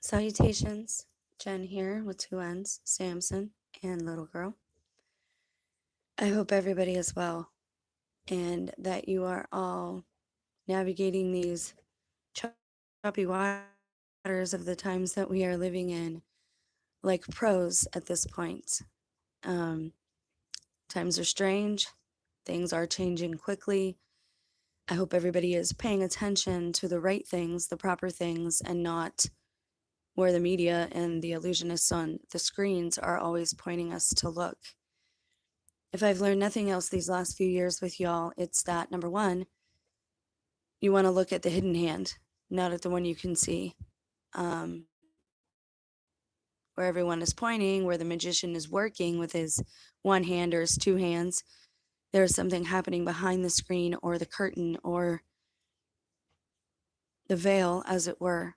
Salutations, Jen here with two N's, Samson and Little Girl. I hope everybody is well and that you are all navigating these choppy waters of the times that we are living in like pros at this point. Um, Times are strange, things are changing quickly. I hope everybody is paying attention to the right things, the proper things, and not where the media and the illusionists on the screens are always pointing us to look. If I've learned nothing else these last few years with y'all, it's that number one, you want to look at the hidden hand, not at the one you can see. Um, where everyone is pointing, where the magician is working with his one hand or his two hands, there's something happening behind the screen or the curtain or the veil, as it were.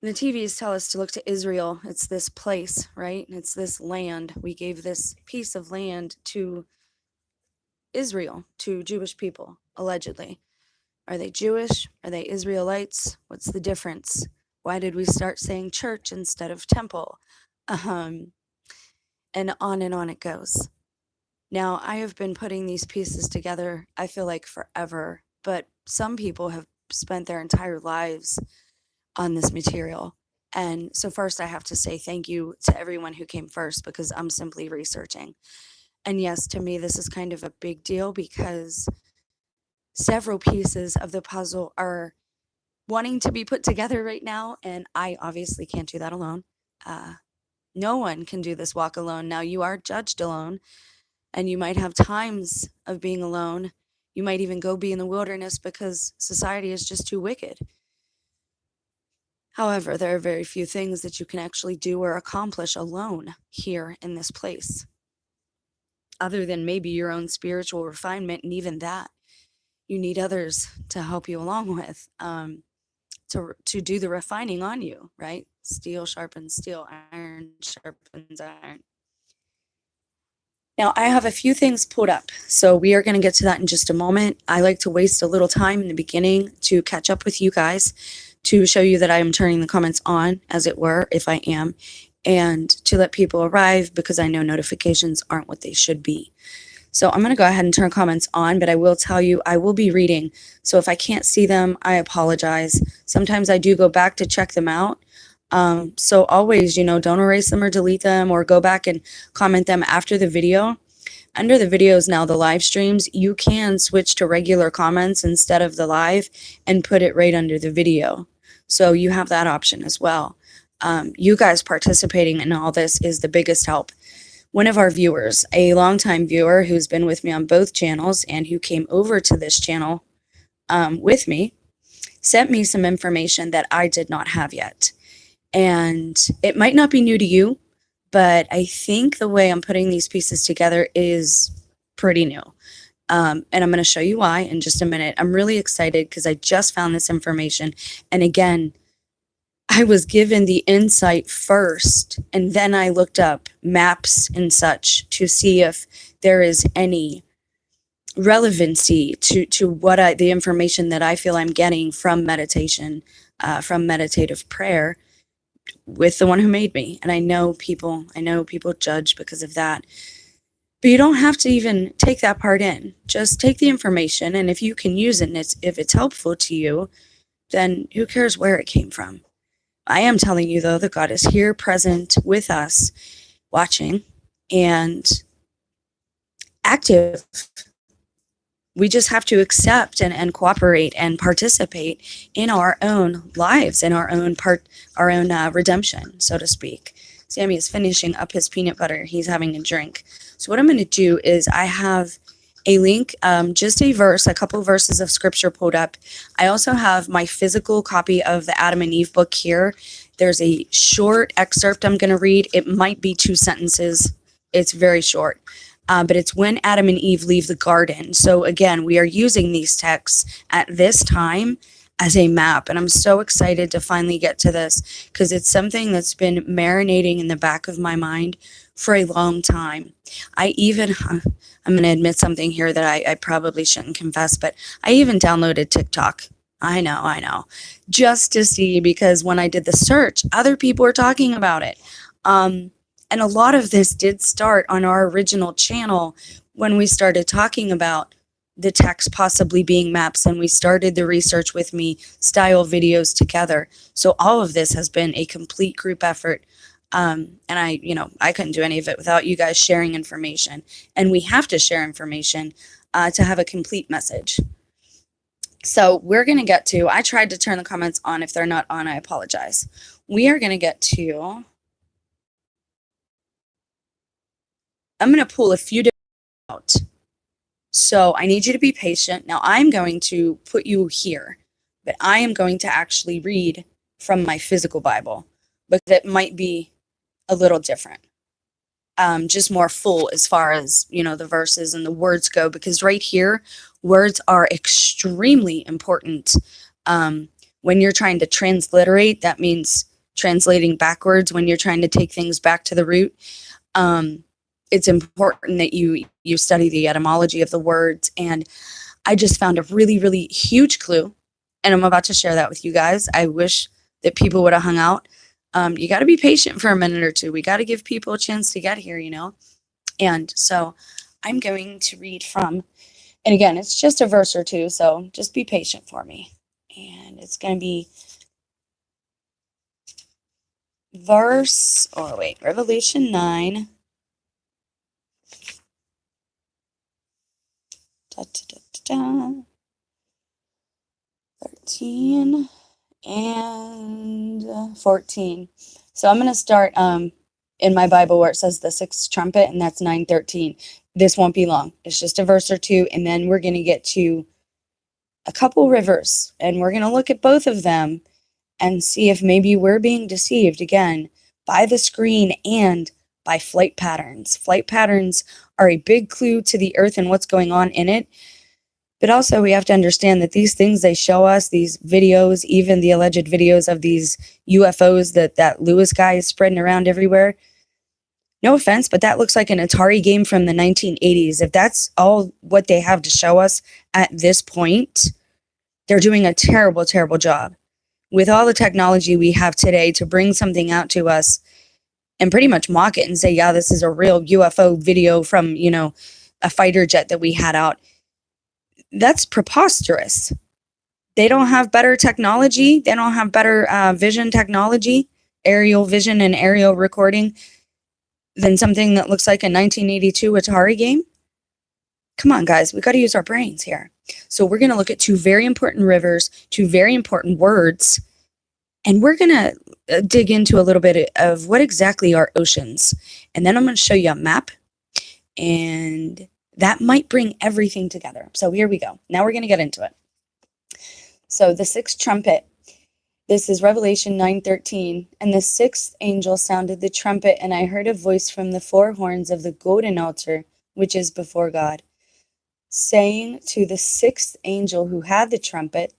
The TVs tell us to look to Israel. It's this place, right? It's this land. We gave this piece of land to Israel, to Jewish people, allegedly. Are they Jewish? Are they Israelites? What's the difference? Why did we start saying church instead of temple? Um, and on it goes. Now, I have been putting these pieces together, I feel like forever, but some people have spent their entire lives on this material. And so, first, I have to say thank you to everyone who came first because I'm simply researching. And yes, to me, this is kind of a big deal because several pieces of the puzzle are wanting to be put together right now. And I obviously can't do that alone. Uh, no one can do this walk alone. Now, you are judged alone, and you might have times of being alone. You might even go be in the wilderness because society is just too wicked. However, there are very few things that you can actually do or accomplish alone here in this place, other than maybe your own spiritual refinement. And even that, you need others to help you along with, to do the refining on you, right? Steel sharpens steel, iron sharpens iron. Now, I have a few things pulled up, so we are going to get to that in just a moment. I like to waste a little time in the beginning to catch up with you guys, to show you that I am turning the comments on, as it were, if I am, and to let people arrive because I know notifications aren't what they should be. So I'm going to go ahead and turn comments on, but I will tell you I will be reading. So if I can't see them, I apologize. Sometimes I do go back to check them out. So always, don't erase them or delete them or go back and comment them after the video. Under the videos now, the live streams, you can switch to regular comments instead of the live and put it right under the video. So you have that option as well. You guys participating in all this is the biggest help. One of our viewers, a longtime viewer who's been with me on both channels and who came over to this channel with me, sent me some information that I did not have yet. And it might not be new to you, but I think the way I'm putting these pieces together is pretty new. And I'm going to show you why in just a minute. I'm really excited because I just found this information. And again, I was given the insight first, and then I looked up maps and such to see if there is any relevancy to what the information that I feel I'm getting from meditation, from meditative prayer with the one who made me. And I know people judge because of that. But you don't have to even take that part in. Just take the information, and if you can use it and if it's helpful to you, then who cares where it came from? I am telling you, though, that God is here present with us, watching and active. We just have to accept and cooperate and participate in our own lives, in our own redemption, so to speak. Sammy is finishing up his peanut butter. He's having a drink. So what I'm going to do is I have a link, just a verse, a couple verses of scripture pulled up. I also have my physical copy of the Adam and Eve book here. There's a short excerpt I'm going to read. It might be 2 sentences. It's very short. But it's when Adam and Eve leave the garden. So again, we are using these texts at this time as a map. And I'm so excited to finally get to this because it's something that's been marinating in the back of my mind for a long time. I'm going to admit something here that I probably shouldn't confess, but I even downloaded TikTok. I know. Just to see, because when I did the search, other people were talking about it. And a lot of this did start on our original channel when we started talking about the text possibly being maps, and we started the research with me style videos together. So all of this has been a complete group effort. And I couldn't do any of it without you guys sharing information. And we have to share information to have a complete message. So we're going to get to, I tried to turn the comments on. If they're not on, I apologize. We are going to get to, I'm going to pull a few different out. So I need you to be patient. Now I'm going to put you here, but I am going to actually read from my physical Bible, but that might be a little different. Just more full as far as, the verses and the words go, because right here, words are extremely important. When you're trying to transliterate, that means translating backwards. When you're trying to take things back to the root, it's important that you study the etymology of the words. And I just found a really, really huge clue, and I'm about to share that with you guys. I wish that people would have hung out. You got to be patient for a minute or two. We got to give people a chance to get here, And so I'm going to read from, and again, it's just a verse or two, so just be patient for me. And it's going to be Revelation 9. 13 and 14. So I'm going to start in my Bible where it says the sixth trumpet, and that's 9:13. This won't be long. It's just a verse or two, and then we're going to get to a couple rivers, and we're going to look at both of them and see if maybe we're being deceived again by the screen and by flight patterns. Flight patterns are a big clue to the earth and what's going on in it. But also we have to understand that these things they show us, these videos, even the alleged videos of these UFOs that Lewis guy is spreading around everywhere. No offense, but that looks like an Atari game from the 1980s. If that's all what they have to show us at this point, they're doing a terrible, terrible job. With all the technology we have today to bring something out to us and pretty much mock it and say, yeah, this is a real UFO video from, a fighter jet that we had out. That's preposterous. They don't have better technology. They don't have better vision technology, aerial vision and aerial recording than something that looks like a 1982 Atari game. Come on, guys. We got to use our brains here. So we're going to look at two very important rivers, two very important words, and we're going to dig into a little bit of what exactly are oceans. And then I'm going to show you a map, and that might bring everything together. So here we go. Now we're going to get into it. So the sixth trumpet. This is Revelation 9:13. And the sixth angel sounded the trumpet, and I heard a voice from the four horns of the golden altar, which is before God, saying to the sixth angel who had the trumpet,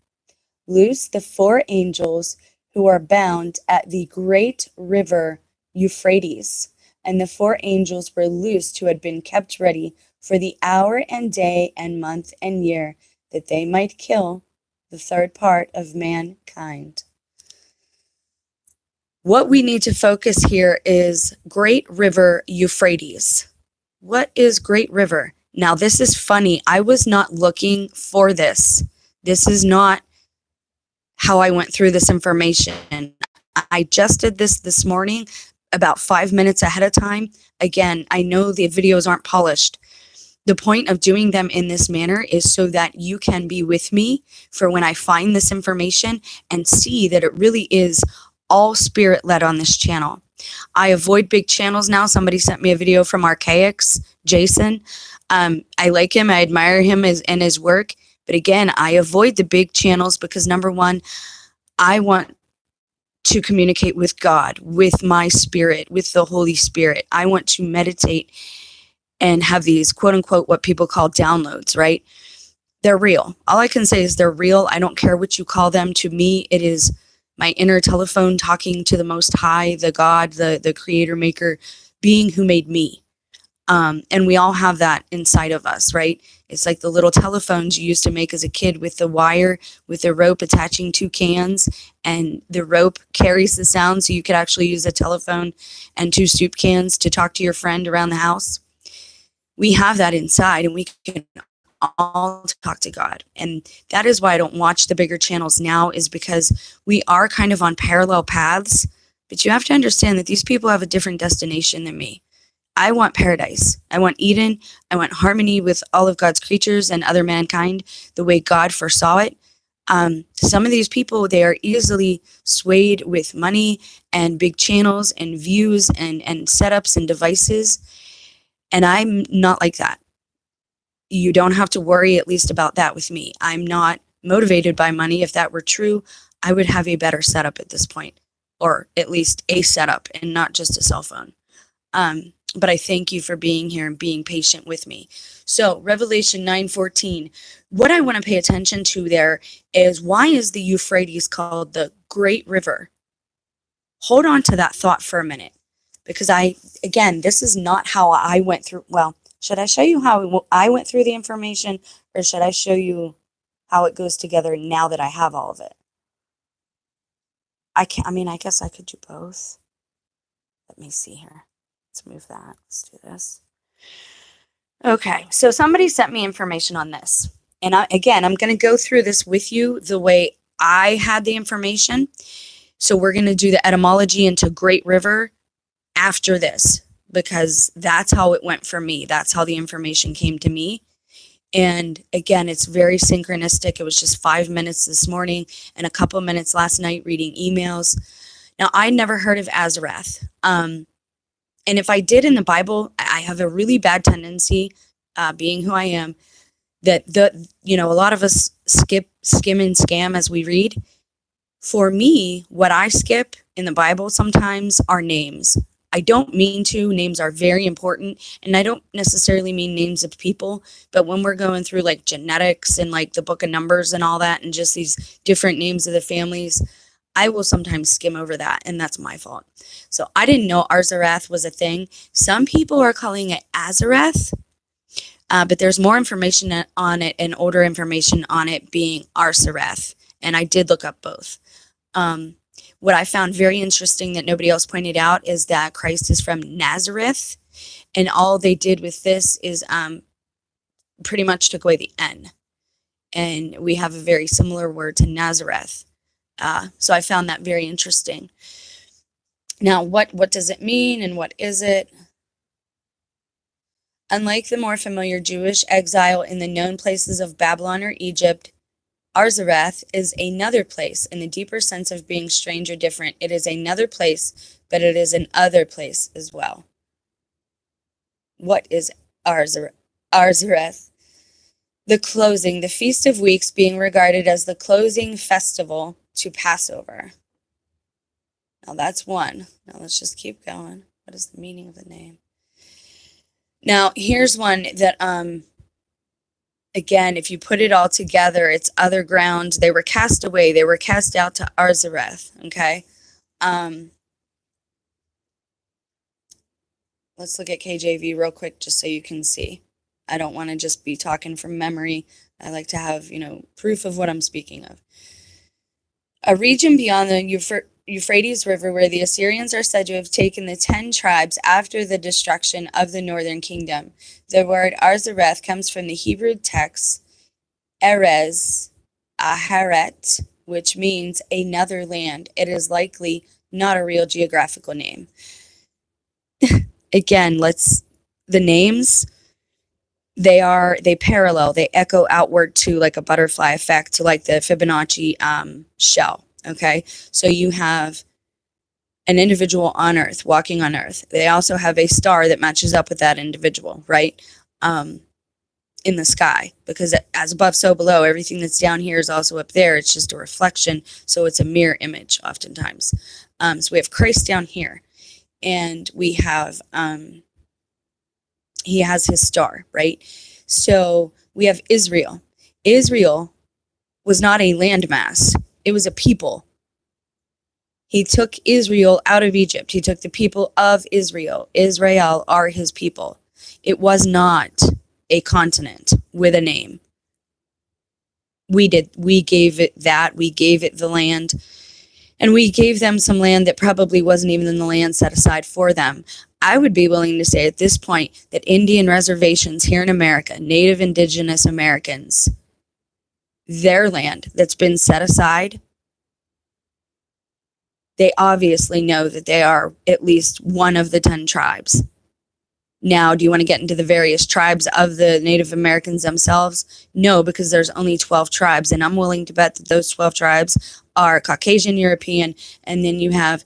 loose the four angels who are bound at the great river Euphrates. And the four angels were loosed who had been kept ready for the hour and day and month and year, that they might kill the third part of mankind. What we need to focus here is Great River Euphrates. What is Great River? Now, this is funny. I was not looking for this. This is not how I went through this information. I just did this morning about 5 minutes ahead of time. Again, I know the videos aren't polished. The point of doing them in this manner is so that you can be with me for when I find this information and see that it really is all spirit-led on this channel. I avoid big channels now. Somebody sent me a video from Archaics, Jason. I like him. I admire him and his work. But again, I avoid the big channels because, number one, I want to communicate with God, with my spirit, with the Holy Spirit. I want to meditate and have these quote unquote, what people call downloads, right? They're real. All I can say is they're real. I don't care what you call them. To me, it is my inner telephone talking to the Most High, the God, the creator, maker, being who made me. And we all have that inside of us, right? It's like the little telephones you used to make as a kid with the wire, with the rope attaching two cans, and the rope carries the sound so you could actually use a telephone and two soup cans to talk to your friend around the house. We have that inside, and we can all talk to God. And that is why I don't watch the bigger channels now, is because we are kind of on parallel paths, but you have to understand that these people have a different destination than me. I want paradise. I want Eden. I want harmony with all of God's creatures and other mankind the way God foresaw it. Some of these people, they are easily swayed with money and big channels and views and setups and devices. And I'm not like that. You don't have to worry, at least about that with me. I'm not motivated by money. If that were true, I would have a better setup at this point, or at least a setup and not just a cell phone. But I thank you for being here and being patient with me. So Revelation 9:14, what I want to pay attention to there is, why is the Euphrates called the Great River? Hold on to that thought for a minute, because again, this is not how I went through. Well, should I show you how I went through the information, or should I show you how it goes together now that I have all of it? I guess I could do both. Let me see here. Let's move that. Let's do this. Okay, so somebody sent me information on this. And I'm going to go through this with you the way I had the information. So we're going to do the etymology into Great River after this, because that's how it went for me. That's how the information came to me. And again, it's very synchronistic. It was just 5 minutes this morning and a couple minutes last night reading emails. Now, I never heard of Arsareth. And if I did in the Bible, I have a really bad tendency, being who I am, that a lot of us skim and scam as we read. For me, what I skip in the Bible sometimes are names. I don't mean to. Names are very important, and I don't necessarily mean names of people, but when we're going through like genetics and like the book of Numbers and all that, and just these different names of the families, I will sometimes skim over that, and that's my fault. So I didn't know Arsareth was a thing. Some people are calling it Arsareth, but there's more information on it and older information on it being Arsareth, and I did look up both. What I found very interesting that nobody else pointed out is that Christ is from Nazareth, and all they did with this is pretty much took away the N, and we have a very similar word to Nazareth. So I found that very interesting. Now, what does it mean and what is it? Unlike the more familiar Jewish exile in the known places of Babylon or Egypt, Arsareth is another place in the deeper sense of being strange or different. It is another place, but it is an other place as well. What is Arsareth? The closing, the Feast of Weeks being regarded as the closing festival to Passover. Now that's one. Now let's just keep going. What is the meaning of the name? Now here's one that again, if you put it all together, it's other ground. They were cast away. They were cast out to Arsareth. Okay. Let's look at KJV real quick just so you can see. I don't want to just be talking from memory. I like to have, proof of what I'm speaking of. A region beyond the Euphrates River where the Assyrians are said to have taken the 10 tribes after the destruction of the northern kingdom. The word Arsareth comes from the Hebrew text Erez, Aharet, which means another land. It is likely not a real geographical name. Again, the names, they parallel, they echo outward to like a butterfly effect, to like the Fibonacci shell. Okay, so you have an individual on Earth, walking on Earth. They also have a star that matches up with that individual, right? In the sky, because as above, so below, everything that's down here is also up there. It's just a reflection, so it's a mirror image oftentimes. So we have Christ down here, and we have he has his star, right? So we have Israel. Israel was not a landmass. It was a people. He took Israel out of Egypt. He took the people of Israel. Israel are his people. It was not a continent with a name. We gave it that, we gave it the land, and we gave them some land that probably wasn't even in the land set aside for them. I would be willing to say at this point that Indian reservations here in America, Native Indigenous Americans, their land that's been set aside, they obviously know that they are at least one of the 10 tribes. Now, do you want to get into the various tribes of the Native Americans themselves? No, because there's only 12 tribes, and I'm willing to bet that those 12 tribes are Caucasian European, and then you have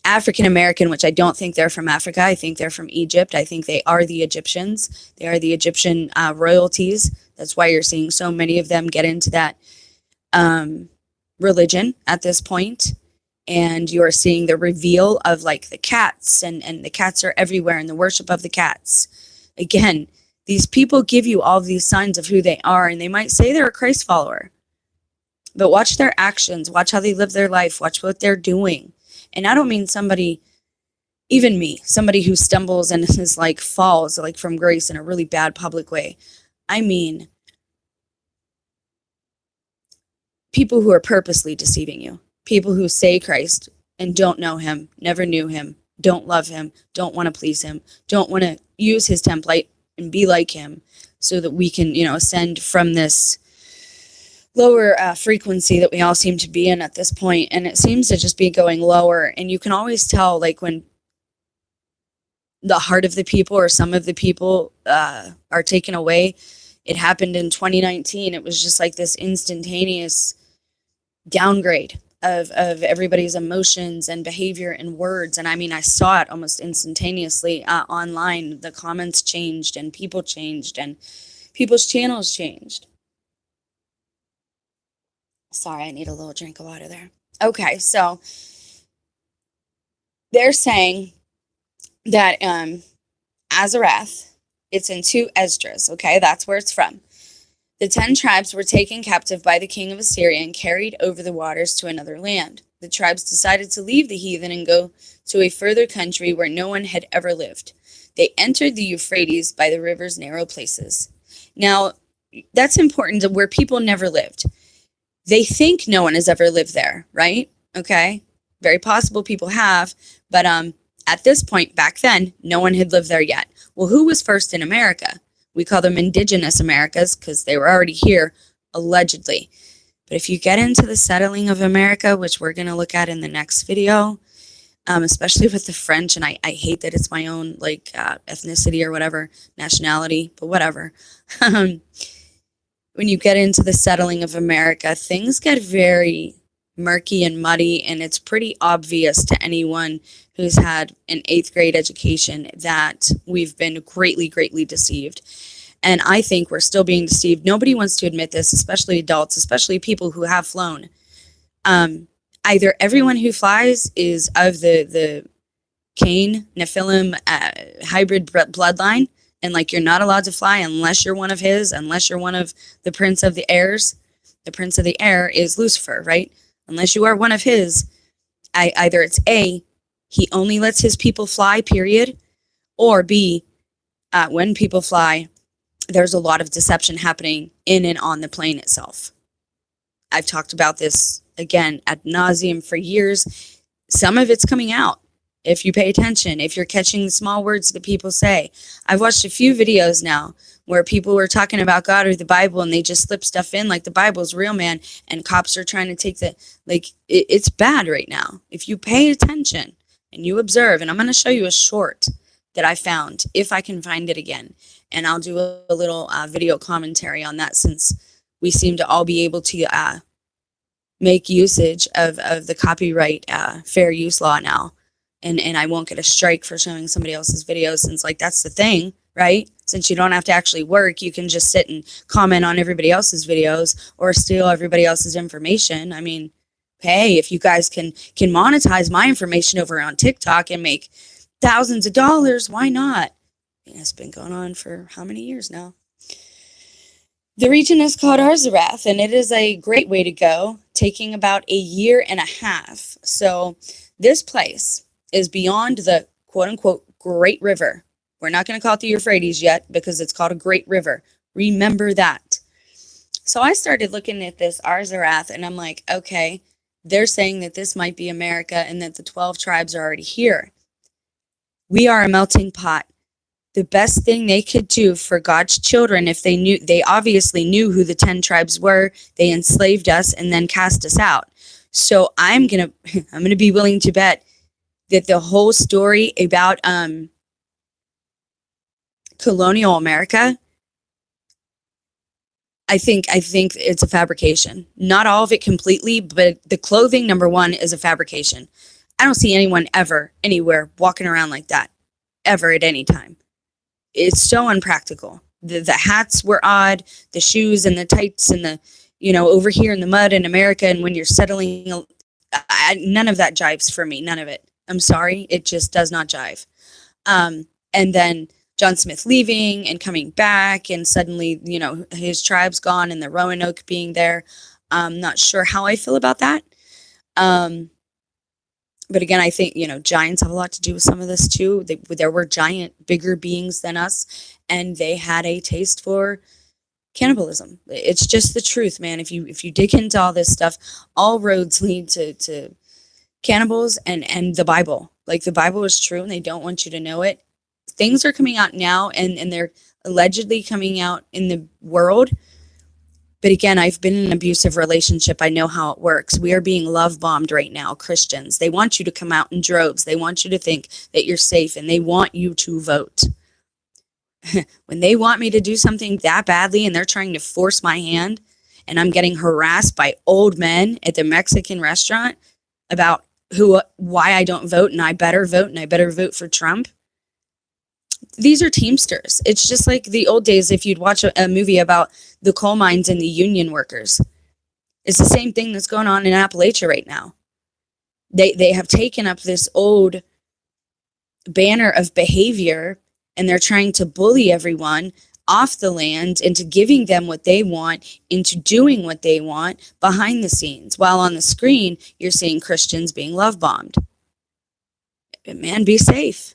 African American, which I don't think they're from Africa. I think they're from Egypt. I think they are the Egyptians. They are the Egyptian royalties. That's why you're seeing so many of them get into that religion at this point. And you're seeing the reveal of like the cats, and the cats are everywhere, and the worship of the cats. Again, these people give you all these signs of who they are, and they might say they're a Christ follower, but watch their actions, watch how they live their life, watch what they're doing. And I don't mean somebody, even me, somebody who stumbles and is like falls like from grace in a really bad public way. I mean people who are purposely deceiving you. People who say Christ and don't know him, never knew him, don't love him, don't want to please him, don't want to use his template and be like him, so that we can, ascend from this lower frequency that we all seem to be in at this point. And it seems to just be going lower. And you can always tell, like, when the heart of the people or some of the people are taken away. It happened in 2019. It was just like this instantaneous downgrade of everybody's emotions and behavior and words. And I mean, I saw it almost instantaneously online. The comments changed, and people changed, and people's channels changed. Sorry, I need a little drink of water there. Okay, so they're saying that Arsareth, it's in 2 Esdras, okay? That's where it's from. The 10 tribes were taken captive by the king of Assyria and carried over the waters to another land. The tribes decided to leave the heathen and go to a further country where no one had ever lived. They entered the Euphrates by the river's narrow places. Now, that's important to where people never lived. They think no one has ever lived there, right? Okay? Very possible people have, but at this point, back then, no one had lived there yet. Well, who was first in America? We call them indigenous Americas because they were already here, allegedly. But if you get into the settling of America, which we're going to look at in the next video, especially with the French, and I hate that it's my own like ethnicity or whatever, nationality, but whatever. When you get into the settling of America, things get very murky and muddy, and it's pretty obvious to anyone who's had an 8th grade education that we've been greatly, greatly deceived. And I think we're still being deceived. Nobody wants to admit this, especially adults, especially people who have flown. Either everyone who flies is of the Cain, Nephilim hybrid bloodline, and like you're not allowed to fly unless you're one of his, unless you're one of the prince of the airs. The prince of the air is Lucifer, right? Unless you are one of his, either it's A, he only lets his people fly, period, or B, when people fly, there's a lot of deception happening in and on the plane itself. I've talked about this, again, ad nauseum for years. Some of it's coming out. If you pay attention, if you're catching the small words that people say. I've watched a few videos now where people were talking about God or the Bible, and they just slip stuff in like the Bible's real, man, and cops are trying to take it's bad right now. If you pay attention and you observe, and I'm going to show you a short that I found, if I can find it again, and I'll do a little video commentary on that, since we seem to all be able to make usage of the copyright fair use law now. And I won't get a strike for showing somebody else's videos, since like that's the thing, right? Since you don't have to actually work, you can just sit and comment on everybody else's videos or steal everybody else's information. I mean, hey, if you guys can monetize my information over on TikTok and make thousands of dollars, why not? It's been going on for how many years now? The region is called Arsareth, and it is a great way to go, taking about a year and a half. So this place is beyond the quote-unquote Great river. We're not going to call it the Euphrates yet because it's called a great river. Remember that. So I started looking at this Arsareth, and I'm like, okay, they're saying that this might be America and that the 12 tribes are already here. We are a melting pot. The best thing they could do for God's children, if they obviously knew who the 10 tribes were, they enslaved us and then cast us out. So I'm gonna be willing to bet that the whole story about colonial America, I think it's a fabrication. Not all of it completely, but the clothing, number one, is a fabrication. I don't see anyone ever, anywhere, walking around like that, ever at any time. It's so unpractical. The hats were odd, the shoes and the tights and the, over here in the mud in America, and when you're settling, none of that jives for me, none of it. I'm sorry, it just does not jive. And then John Smith leaving and coming back, and suddenly, his tribe's gone and the Roanoke being there. I'm not sure how I feel about that. But again, I think, giants have a lot to do with some of this too. There were giant, bigger beings than us, and they had a taste for cannibalism. It's just the truth, man. If you dig into all this stuff, all roads lead to cannibals and the Bible. Like, the Bible is true, and they don't want you to know it. Things are coming out now, and they're allegedly coming out in the world. But again, I've been in an abusive relationship. I know how it works. We are being love bombed right now, Christians. They want you to come out in droves. They want you to think that you're safe, and they want you to vote. When they want me to do something that badly and they're trying to force my hand, and I'm getting harassed by old men at the Mexican restaurant about why I don't vote, and I better vote, and I better vote for Trump. These are Teamsters. It's just like the old days if you'd watch a movie about the coal mines and the union workers. It's the same thing that's going on in Appalachia right now. They have taken up this old banner of behavior, and they're trying to bully everyone off the land into giving them what they want, into doing what they want behind the scenes, while on the screen you're seeing Christians being love bombed. Man, be safe.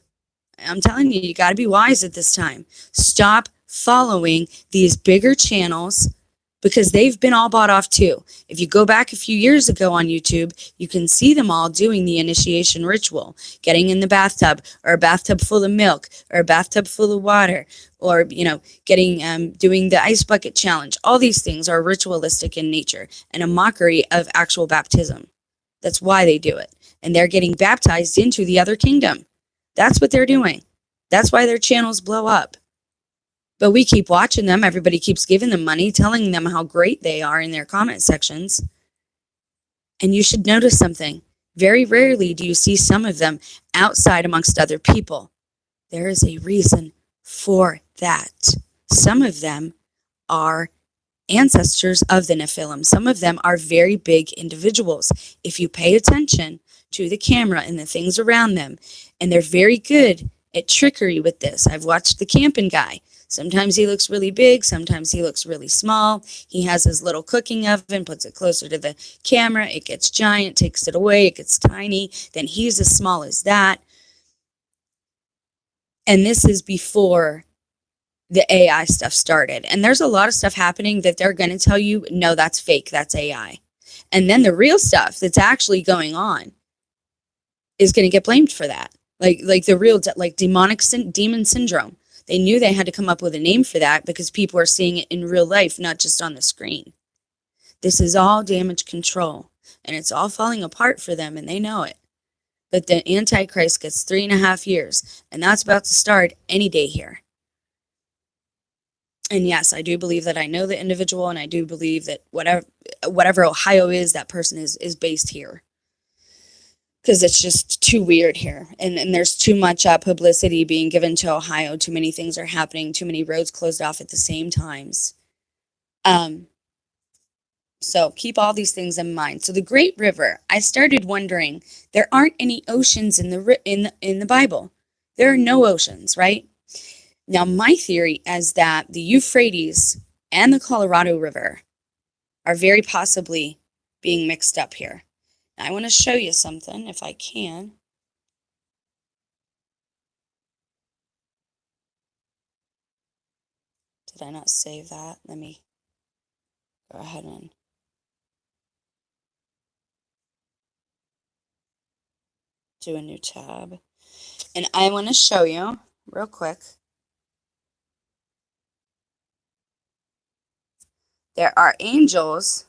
I'm telling you, you got to be wise at this time. Stop following these bigger channels, because they've been all bought off too. If you go back a few years ago on YouTube, you can see them all doing the initiation ritual, getting in the bathtub, or a bathtub full of milk, or a bathtub full of water, or, getting, doing the ice bucket challenge. All these things are ritualistic in nature and a mockery of actual baptism. That's why they do it. And they're getting baptized into the other kingdom. That's what they're doing. That's why their channels blow up. But we keep watching them. Everybody keeps giving them money, telling them how great they are in their comment sections. And you should notice something. Very rarely do you see some of them outside amongst other people. There is a reason for that. Some of them are ancestors of the Nephilim. Some of them are very big individuals. If you pay attention to the camera and the things around them, and they're very good at trickery with this. I've watched the camping guy. Sometimes he looks really big, sometimes he looks really small. He has his little cooking oven, puts it closer to the camera, it gets giant, takes it away, it gets tiny, then he's as small as that. And this is before the AI stuff started. And there's a lot of stuff happening that they're going to tell you, no, that's fake, that's AI. And then the real stuff that's actually going on is going to get blamed for that. Like the real, like demon syndrome. They knew they had to come up with a name for that because people are seeing it in real life, not just on the screen. This is all damage control, and it's all falling apart for them, and they know it. But the Antichrist gets 3.5 years, and that's about to start any day here. And yes, I do believe that I know the individual, and I do believe that whatever Ohio is, that person is based here. Because it's just too weird here. And there's too much publicity being given to Ohio. Too many things are happening. Too many roads closed off at the same times. So keep all these things in mind. So the Great River, I started wondering, there aren't any oceans in the Bible. There are no oceans, right? Now, my theory is that the Euphrates and the Colorado River are very possibly being mixed up here. I want to show you something, if I can. Did I not save that? Let me go ahead and do a new tab. And I want to show you real quick. There are angels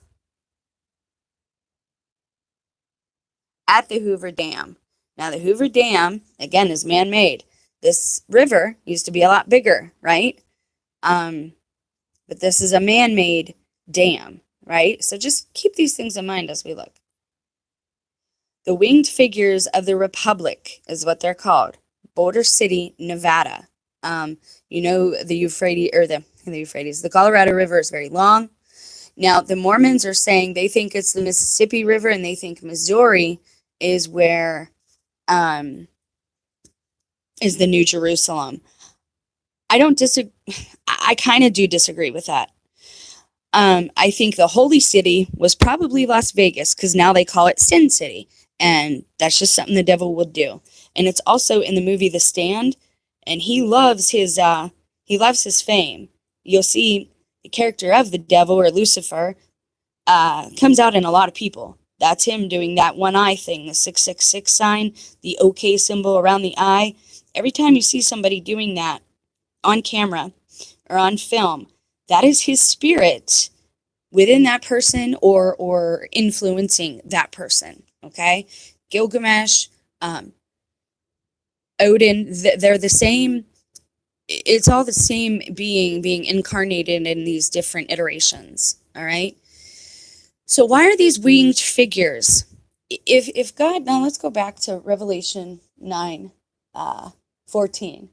at the Hoover Dam. Now, the Hoover Dam, again, is man-made. This river used to be a lot bigger, right? But this is a man-made dam, right? So just keep these things in mind as we look. The winged figures of the Republic is what they're called. Boulder City, Nevada. You know, the Euphrates, or the Euphrates, the Colorado River is very long. Now, the Mormons are saying they think it's the Mississippi River, and they think Missouri is where is the New Jerusalem. I don't disagree. I kind of do disagree with that. I think the holy city was probably Las Vegas, because now they call it Sin City, and that's just something the devil will do. And it's also in the movie The Stand, and he loves his fame. You'll see the character of the devil, or Lucifer, comes out in a lot of people. That's him doing that one eye thing, the 666 sign, the OK symbol around the eye. Every time you see somebody doing that on camera or on film, that is his spirit within that person, or influencing that person. Okay, Gilgamesh, Odin, they're the same. It's all the same being incarnated in these different iterations. All right. So why are these winged figures? If God, now let's go back to Revelation 9:14.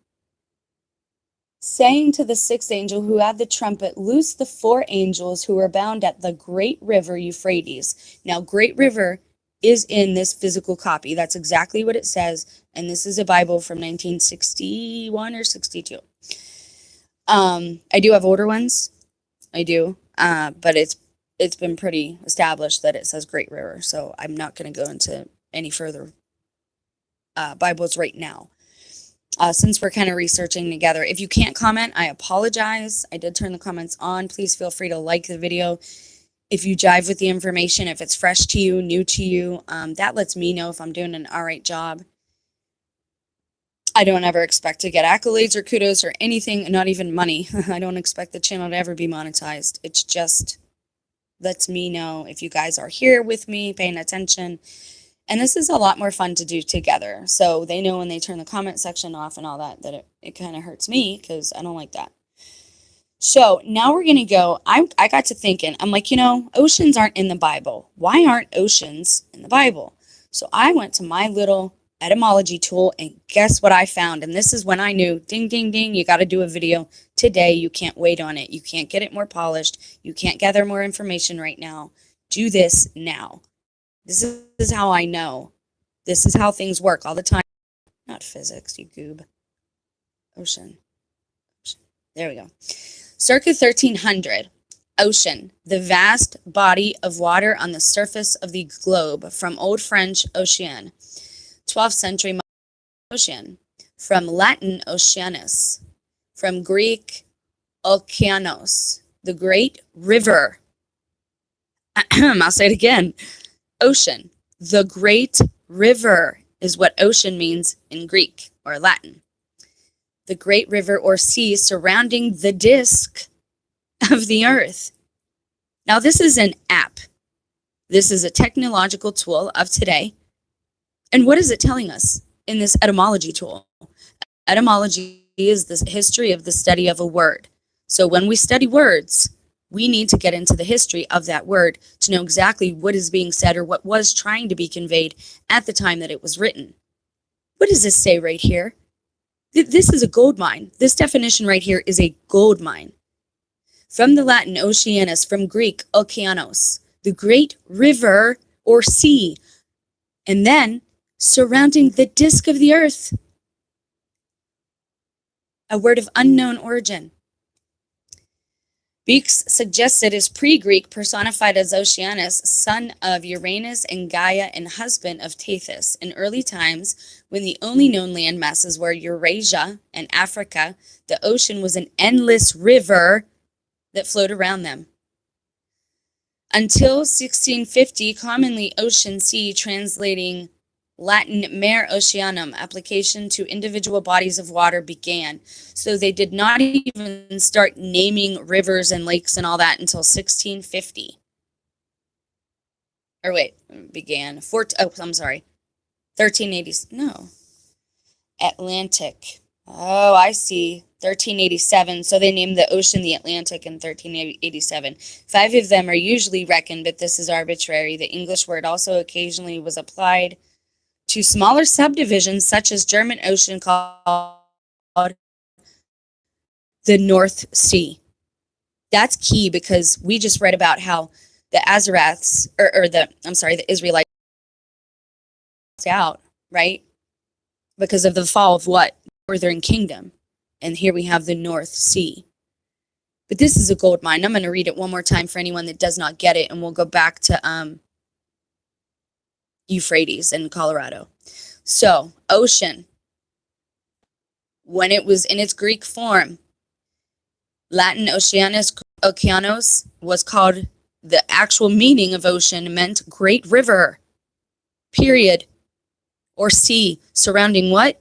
Saying to the sixth angel who had the trumpet, loose the 4 angels who were bound at the great river Euphrates. Now, great river is in this physical copy. That's exactly what it says. And this is a Bible from 1961 or 62. I do have older ones. I do. But it's been pretty established that it says Great River. So I'm not going to go into any further Bibles right now. Since we're kind of researching together. If you can't comment, I apologize. I did turn the comments on. Please feel free to like the video. If you jive with the information, if it's fresh to you, new to you, that lets me know if I'm doing an all right job. I don't ever expect to get accolades or kudos or anything, not even money. I don't expect the channel to ever be monetized. It's just lets me know if you guys are here with me, paying attention. And this is a lot more fun to do together. So they know when they turn the comment section off and all that, that it kind of hurts me, because I don't like that. So now we're going to go. I got to thinking, I'm like, oceans aren't in the Bible. Why aren't oceans in the Bible? So I went to my little etymology tool, and guess what I found? And this is when I knew, ding, ding, ding, you got to do a video today. You can't wait on it. You can't get it more polished. You can't gather more information right now. Do this now. This is how I know. This is how things work all the time. Not physics, you goob. Ocean. There we go. Circa 1300. Ocean. The vast body of water on the surface of the globe. From Old French, ocean. 12th century ocean. From Latin, oceanus. From Greek, okeanos. The great river. I'll say it again. Ocean. The great river is what ocean means in Greek or Latin. The great river or sea surrounding the disk of the earth. Now, this is an app. This is a technological tool of today. And what is it telling us in this etymology tool? Etymology is the history of the study of a word. So when we study words, we need to get into the history of that word to know exactly what is being said or what was trying to be conveyed at the time that it was written. What does this say right here? This is a gold mine. This definition right here is a gold mine. From the Latin, oceanus, from Greek, okeanos, the great river or sea, and then surrounding the disk of the earth. A word of unknown origin. Beeks suggests it is pre-Greek, personified as Oceanus, son of Uranus and Gaia and husband of Tethys. In early times, when the only known land masses were Eurasia and Africa, the ocean was an endless river that flowed around them. Until 1650, commonly ocean sea, translating Latin mare oceanum, application to individual bodies of water began. So they did not even start naming rivers and lakes and all that until 1650. Or wait, began. 1380s. No. Atlantic. Oh, I see. 1387. So they named the ocean the Atlantic in 1387. 5 of them are usually reckoned, but this is arbitrary. The English word also occasionally was applied to smaller subdivisions, such as German Ocean, called the North Sea. That's key because we just read about how the Arsareths, the Israelites out, right? Because of the fall of what? Northern Kingdom. And here we have the North Sea. But this is a gold mine. I'm going to read it one more time for anyone that does not get it, and we'll go back to Euphrates in Colorado. So, ocean, when it was in its Greek form, Latin oceanos was called, the actual meaning of ocean meant great river, period, or sea, surrounding what?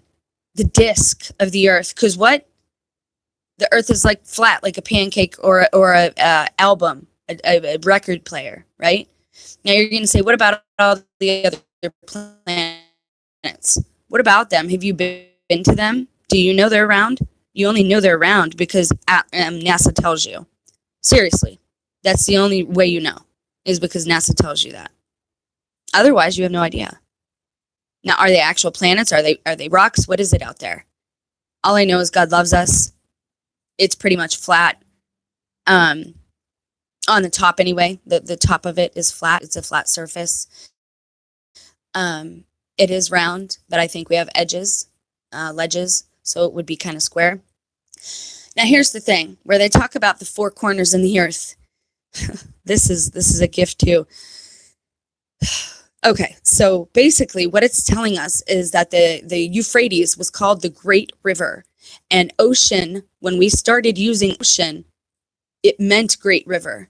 The disk of the earth. Because what? The earth is like flat, like a pancake or a album, a record player, right? Now you're going to say, what about all the other planets? What about them? Have you been to them? Do you know they're around? You only know they're around because NASA tells you. Seriously, that's the only way you know, is because NASA tells you that. Otherwise, you have no idea. Now, are they actual planets? Are they rocks? What is it out there? All I know is God loves us. It's pretty much flat. On the top anyway, the top of it is flat. It's a flat surface. It is round, but I think we have edges, ledges, so it would be kind of square. Now here's the thing, where they talk about the 4 corners in the earth. This is a gift too. Okay, so basically what it's telling us is that the Euphrates was called the Great River. And ocean, when we started using ocean, it meant Great River.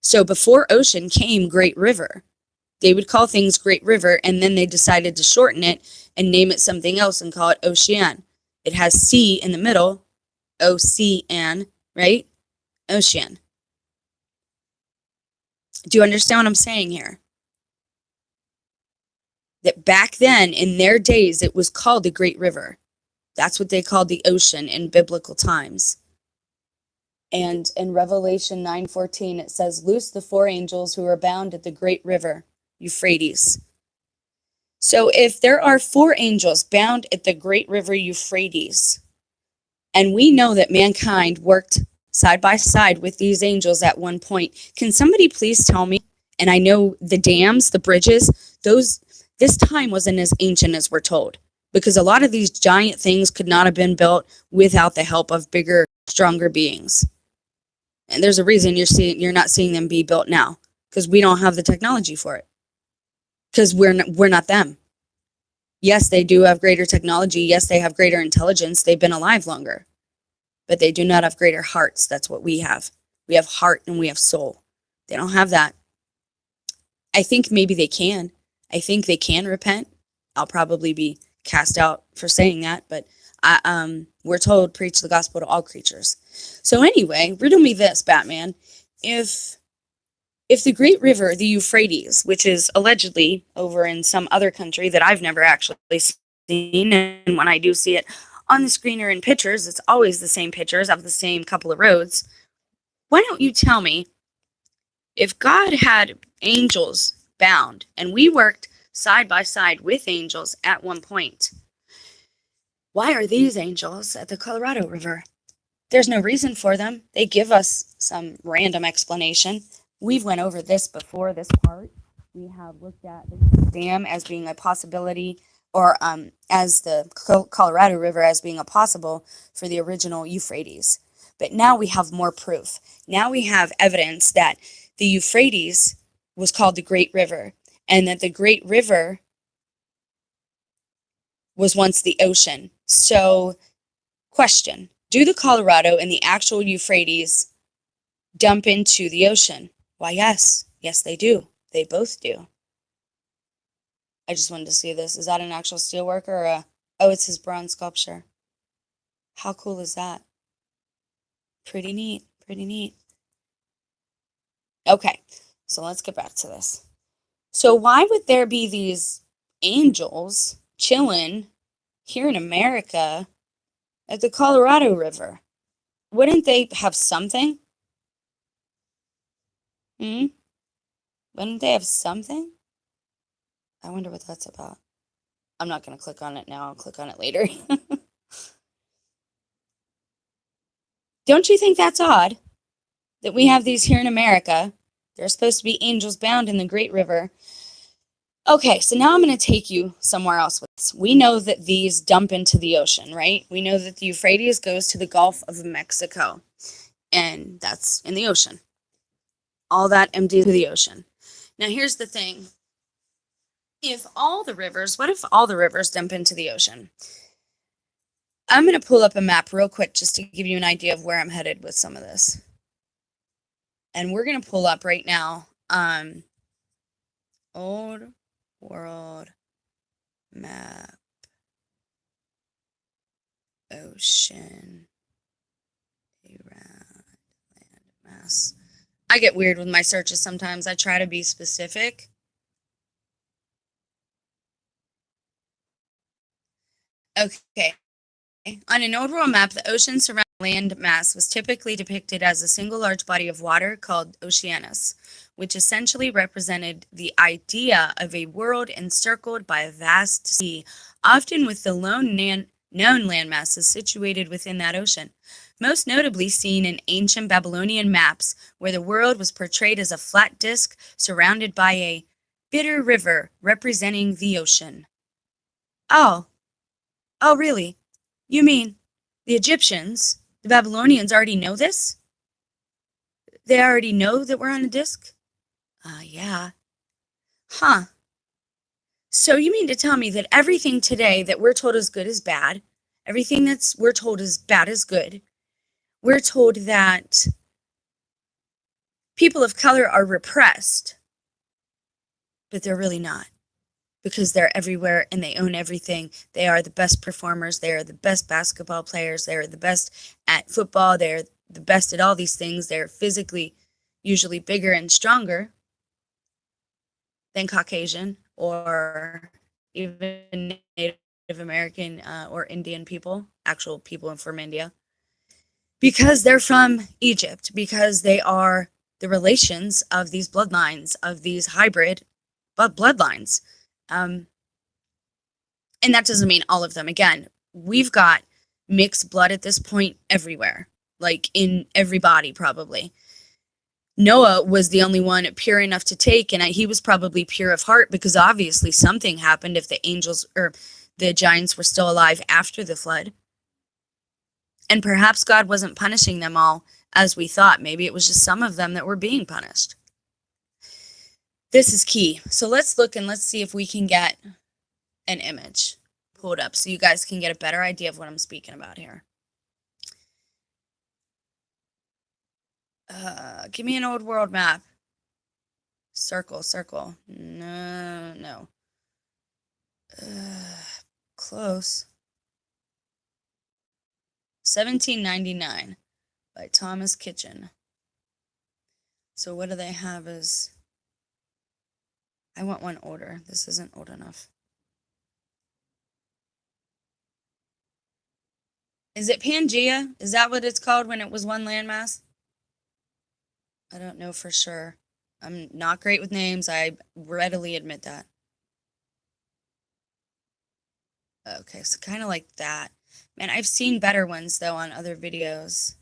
So before ocean came Great River. They would call things Great River, and then they decided to shorten it and name it something else and call it Ocean. It has C in the middle, O-C-N, right? Ocean. Do you understand what I'm saying here? That back then, in their days, it was called the Great River. That's what they called the ocean in biblical times. And in Revelation 9:14, it says, "Loose the 4 angels who are bound at the great river, Euphrates." So if there are 4 angels bound at the great river Euphrates, and we know that mankind worked side by side with these angels at one point, can somebody please tell me? And I know the dams, the bridges, this time wasn't as ancient as we're told, because a lot of these giant things could not have been built without the help of bigger, stronger beings. And there's a reason you're not seeing them be built now, because we don't have the technology for it. Because we're not them. Yes, they do have greater technology. Yes, they have greater intelligence. They've been alive longer. But they do not have greater hearts. That's what we have. We have heart and we have soul. They don't have that. I think maybe they can. I think they can repent. I'll probably be cast out for saying that, but we're told preach the gospel to all creatures. So anyway, riddle me this, Batman. If the great river, the Euphrates, which is allegedly over in some other country that I've never actually seen, and when I do see it on the screen or in pictures, it's always the same pictures of the same couple of roads. Why don't you tell me, if God had angels bound, and we worked side by side with angels at one point, why are these angels at the Colorado River? There's no reason for them. They give us some random explanation. We've went over this before, this part. We have looked at the dam as being a possibility, or as the Colorado River as being a possible for the original Euphrates. But now we have more proof. Now we have evidence that the Euphrates was called the Great River, and that the Great River was once the ocean. So, question, do the Colorado and the actual Euphrates dump into the ocean? Why, yes. Yes, they do. They both do. I just wanted to see this. Is that an actual steelworker or a... Oh, it's his bronze sculpture. How cool is that? Pretty neat. Pretty neat. Okay, so let's get back to this. So why would there be these angels chilling here in America at the Colorado River? Wouldn't they have something? Wouldn't they have something? I wonder what that's about. I'm not going to click on it now. I'll click on it later. Don't you think that's odd that we have these here in America? They're supposed to be angels bound in the Great River. Okay, so now I'm going to take you somewhere else with this. We know that these dump into the ocean, right? We know that the Euphrates goes to the Gulf of Mexico, and that's in the ocean. All that empties to the ocean. Now, here's the thing. What if all the rivers dump into the ocean? I'm going to pull up a map real quick just to give you an idea of where I'm headed with some of this. And we're going to pull up right now Old World Map, Ocean, land mass. I get weird with my searches sometimes. I try to be specific. Okay. On an old world map, the ocean surrounding land mass was typically depicted as a single large body of water called Oceanus, which essentially represented the idea of a world encircled by a vast sea, often with the lone known land masses situated within that ocean. Most notably seen in ancient Babylonian maps, where the world was portrayed as a flat disk surrounded by a bitter river representing the ocean. Oh, really? You mean the Egyptians, the Babylonians already know this? They already know that we're on a disk? Yeah. Huh. So you mean to tell me that everything today that we're told is good is bad, everything we're told is bad is good, we're told that people of color are repressed, but they're really not, because they're everywhere and they own everything. They are the best performers. They are the best basketball players. They are the best at football. They're the best at all these things. They're physically usually bigger and stronger than Caucasian or even Native American or Indian people, actual people from India, because they're from Egypt, because they are the relations of these bloodlines, of these hybrid bloodlines. And that doesn't mean all of them. Again, we've got mixed blood at this point everywhere, like in every body probably. Noah was the only one pure enough to take, and he was probably pure of heart, because obviously something happened if the angels or the giants were still alive after the flood. And perhaps God wasn't punishing them all as we thought. Maybe it was just some of them that were being punished. This is key. So let's look and let's see if we can get an image pulled up so you guys can get a better idea of what I'm speaking about here. Give me an old world map. Circle. No. Close. 1799 by Thomas Kitchen. So what do they have as... I want one older. This isn't old enough. Is it Pangea? Is that what it's called when it was one landmass? I don't know for sure. I'm not great with names. I readily admit that. Okay, so kind of like that. Man, I've seen better ones, though, on other videos.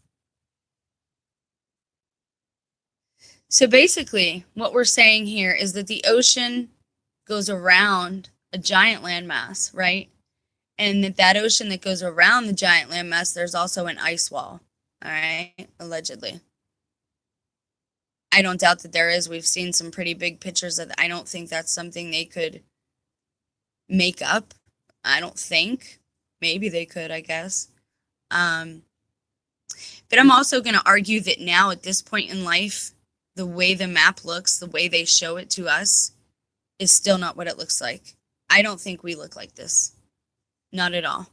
So basically, what we're saying here is that the ocean goes around a giant landmass, right? And that ocean that goes around the giant landmass, there's also an ice wall. All right, allegedly. I don't doubt that there is. We've seen some pretty big pictures of. I don't think that's something they could make up. I don't think. Maybe they could, I guess. Um, but I'm also going to argue that now at this point in life, the way the map looks, the way they show it to us, is still not what it looks like. I don't think we look like this. Not at all.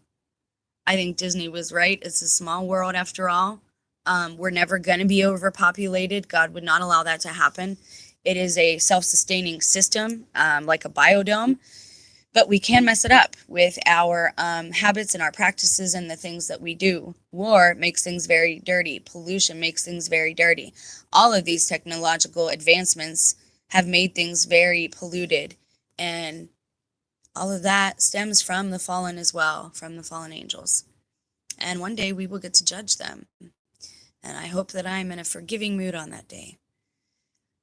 I think Disney was right. It's a small world after all. We're never going to be overpopulated. God would not allow that to happen. It is a self-sustaining system, like a biodome, but we can mess it up with our habits and our practices and the things that we do. War makes things very dirty. Pollution makes things very dirty. All of these technological advancements have made things very polluted, and all of that stems from the fallen as well, from the fallen angels. And one day we will get to judge them. And I hope that I'm in a forgiving mood on that day.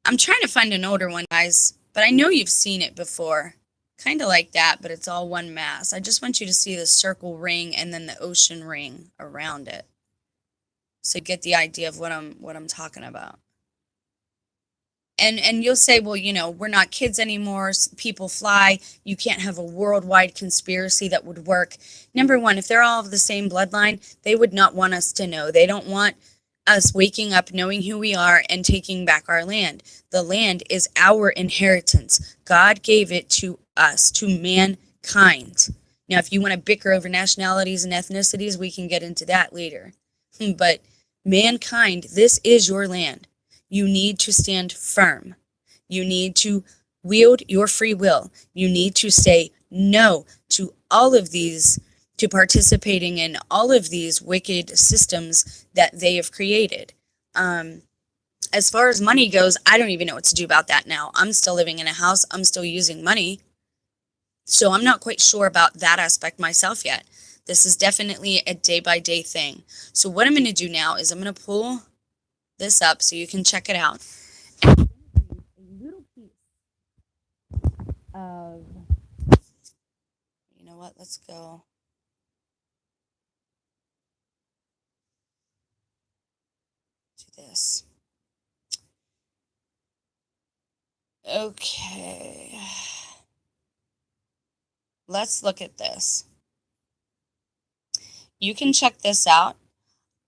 I'm trying to find an older one, guys, but I know you've seen it before. Kind of like that, but it's all one mass. I just want you to see the circle ring and then the ocean ring around it, so you get the idea of what I'm talking about. And you'll say, well, we're not kids anymore. People fly. You can't have a worldwide conspiracy that would work. Number one, if they're all of the same bloodline, they would not want us to know. They don't want us waking up knowing who we are and taking back our land. The land is our inheritance. God gave it to us, to mankind. Now, if you want to bicker over nationalities and ethnicities, we can get into that later. But mankind, this is your land. You need to stand firm. You need to wield your free will. You need to say no to all of these, to participating in all of these wicked systems that they have created. As far as money goes, I don't even know what to do about that now. I'm still living in a house. I'm still using money. So I'm not quite sure about that aspect myself yet. This is definitely a day-by-day thing. So what I'm going to do now is I'm going to pull this up so you can check it out. And a little piece of, you know what, let's go to this. Okay. Let's look at this. You can check this out.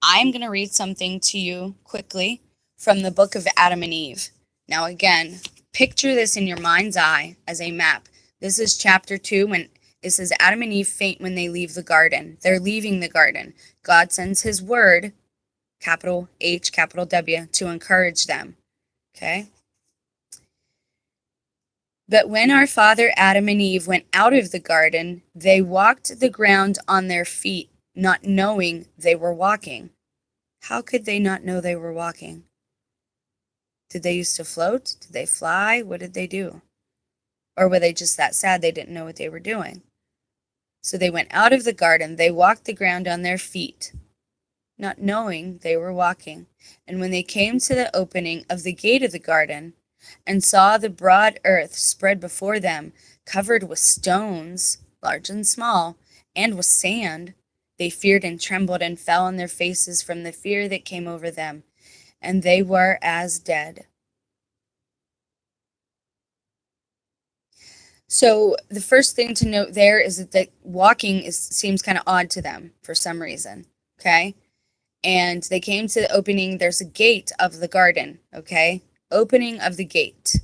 I'm going to read something to you quickly from the book of Adam and Eve. Now, again, picture this in your mind's eye as a map. This is chapter 2 when it says Adam and Eve faint when they leave the garden. They're leaving the garden. God sends his word, capital H, capital W, to encourage them. Okay? But when our father Adam and Eve went out of the garden, they walked the ground on their feet, not knowing they were walking. How could they not know they were walking? Did they used to float? Did they fly? What did they do? Or were they just that sad they didn't know what they were doing? So they went out of the garden. They walked the ground on their feet, not knowing they were walking. And when they came to the opening of the gate of the garden and saw the broad earth spread before them, covered with stones, large and small, and with sand, they feared and trembled and fell on their faces from the fear that came over them, and they were as dead. So the first thing to note there is that walking seems kind of odd to them for some reason, okay? And they came to the opening. There's a gate of the garden, okay? Opening of the gate.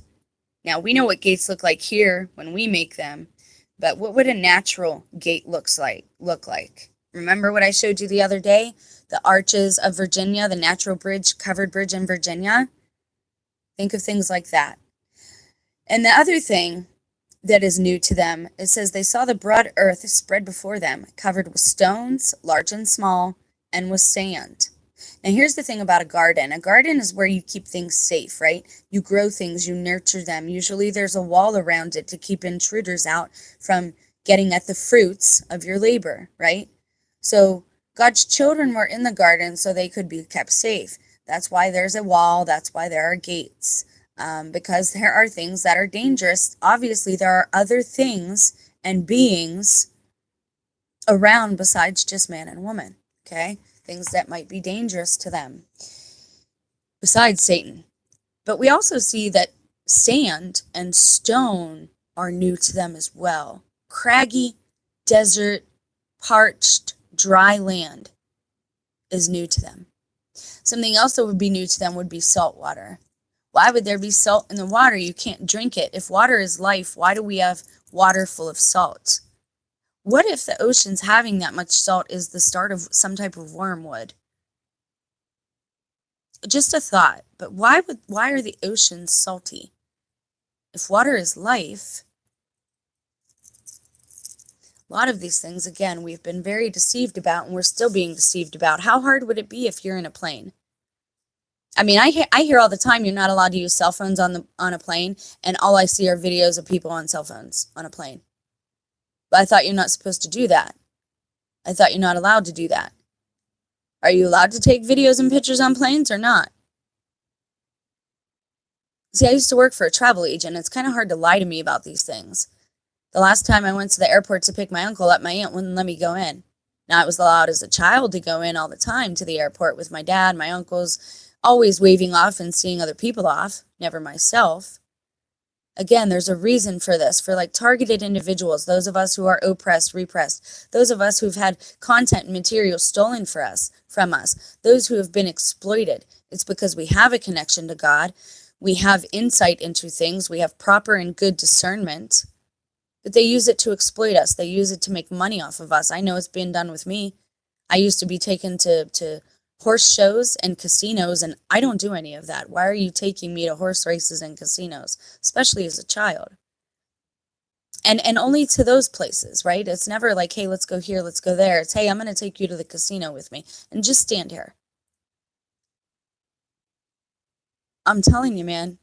Now, we know what gates look like here when we make them, but what would a natural gate look like? Remember what I showed you the other day? The arches of Virginia, the natural bridge, covered bridge in Virginia? Think of things like that. And the other thing that is new to them, it says they saw the broad earth spread before them, covered with stones, large and small, and with sand. Now, here's the thing about a garden. A garden is where you keep things safe, right? You grow things, you nurture them. Usually there's a wall around it to keep intruders out from getting at the fruits of your labor, right? So God's children were in the garden so they could be kept safe. That's why there's a wall. That's why there are gates. Because there are things that are dangerous. Obviously, there are other things and beings around besides just man and woman, okay? things that might be dangerous to them, besides Satan. But we also see that sand and stone are new to them as well. Craggy, desert, parched, dry land is new to them. Something else that would be new to them would be salt water. Why would there be salt in the water? You can't drink it. If water is life, why do we have water full of salt? What if the oceans having that much salt is the start of some type of wormwood? Just a thought, but why are the oceans salty? If water is life, a lot of these things, again, we've been very deceived about, and we're still being deceived about. How hard would it be if you're in a plane? I mean, I hear all the time you're not allowed to use cell phones on a plane, and all I see are videos of people on cell phones on a plane. But I thought you're not supposed to do that. I thought you're not allowed to do that. Are you allowed to take videos and pictures on planes or not? See, I used to work for a travel agent. It's kind of hard to lie to me about these things. The last time I went to the airport to pick my uncle up, my aunt wouldn't let me go in. Now, I was allowed as a child to go in all the time to the airport with my dad, my uncles, always waving off and seeing other people off, never myself. Again, there's a reason for this, for like targeted individuals, those of us who are oppressed, repressed, those of us who've had content and material stolen from us, those who have been exploited. It's because we have a connection to God, we have insight into things, we have proper and good discernment, but they use it to exploit us. They use it to make money off of us. I know it's been done with me. I used to be taken to horse shows and casinos, and I don't do any of that. Why are you taking me to horse races and casinos, especially as a child? And only to those places, right? It's never like, hey, let's go here, let's go there. It's, hey, I'm going to take you to the casino with me and just stand here. I'm telling you, man,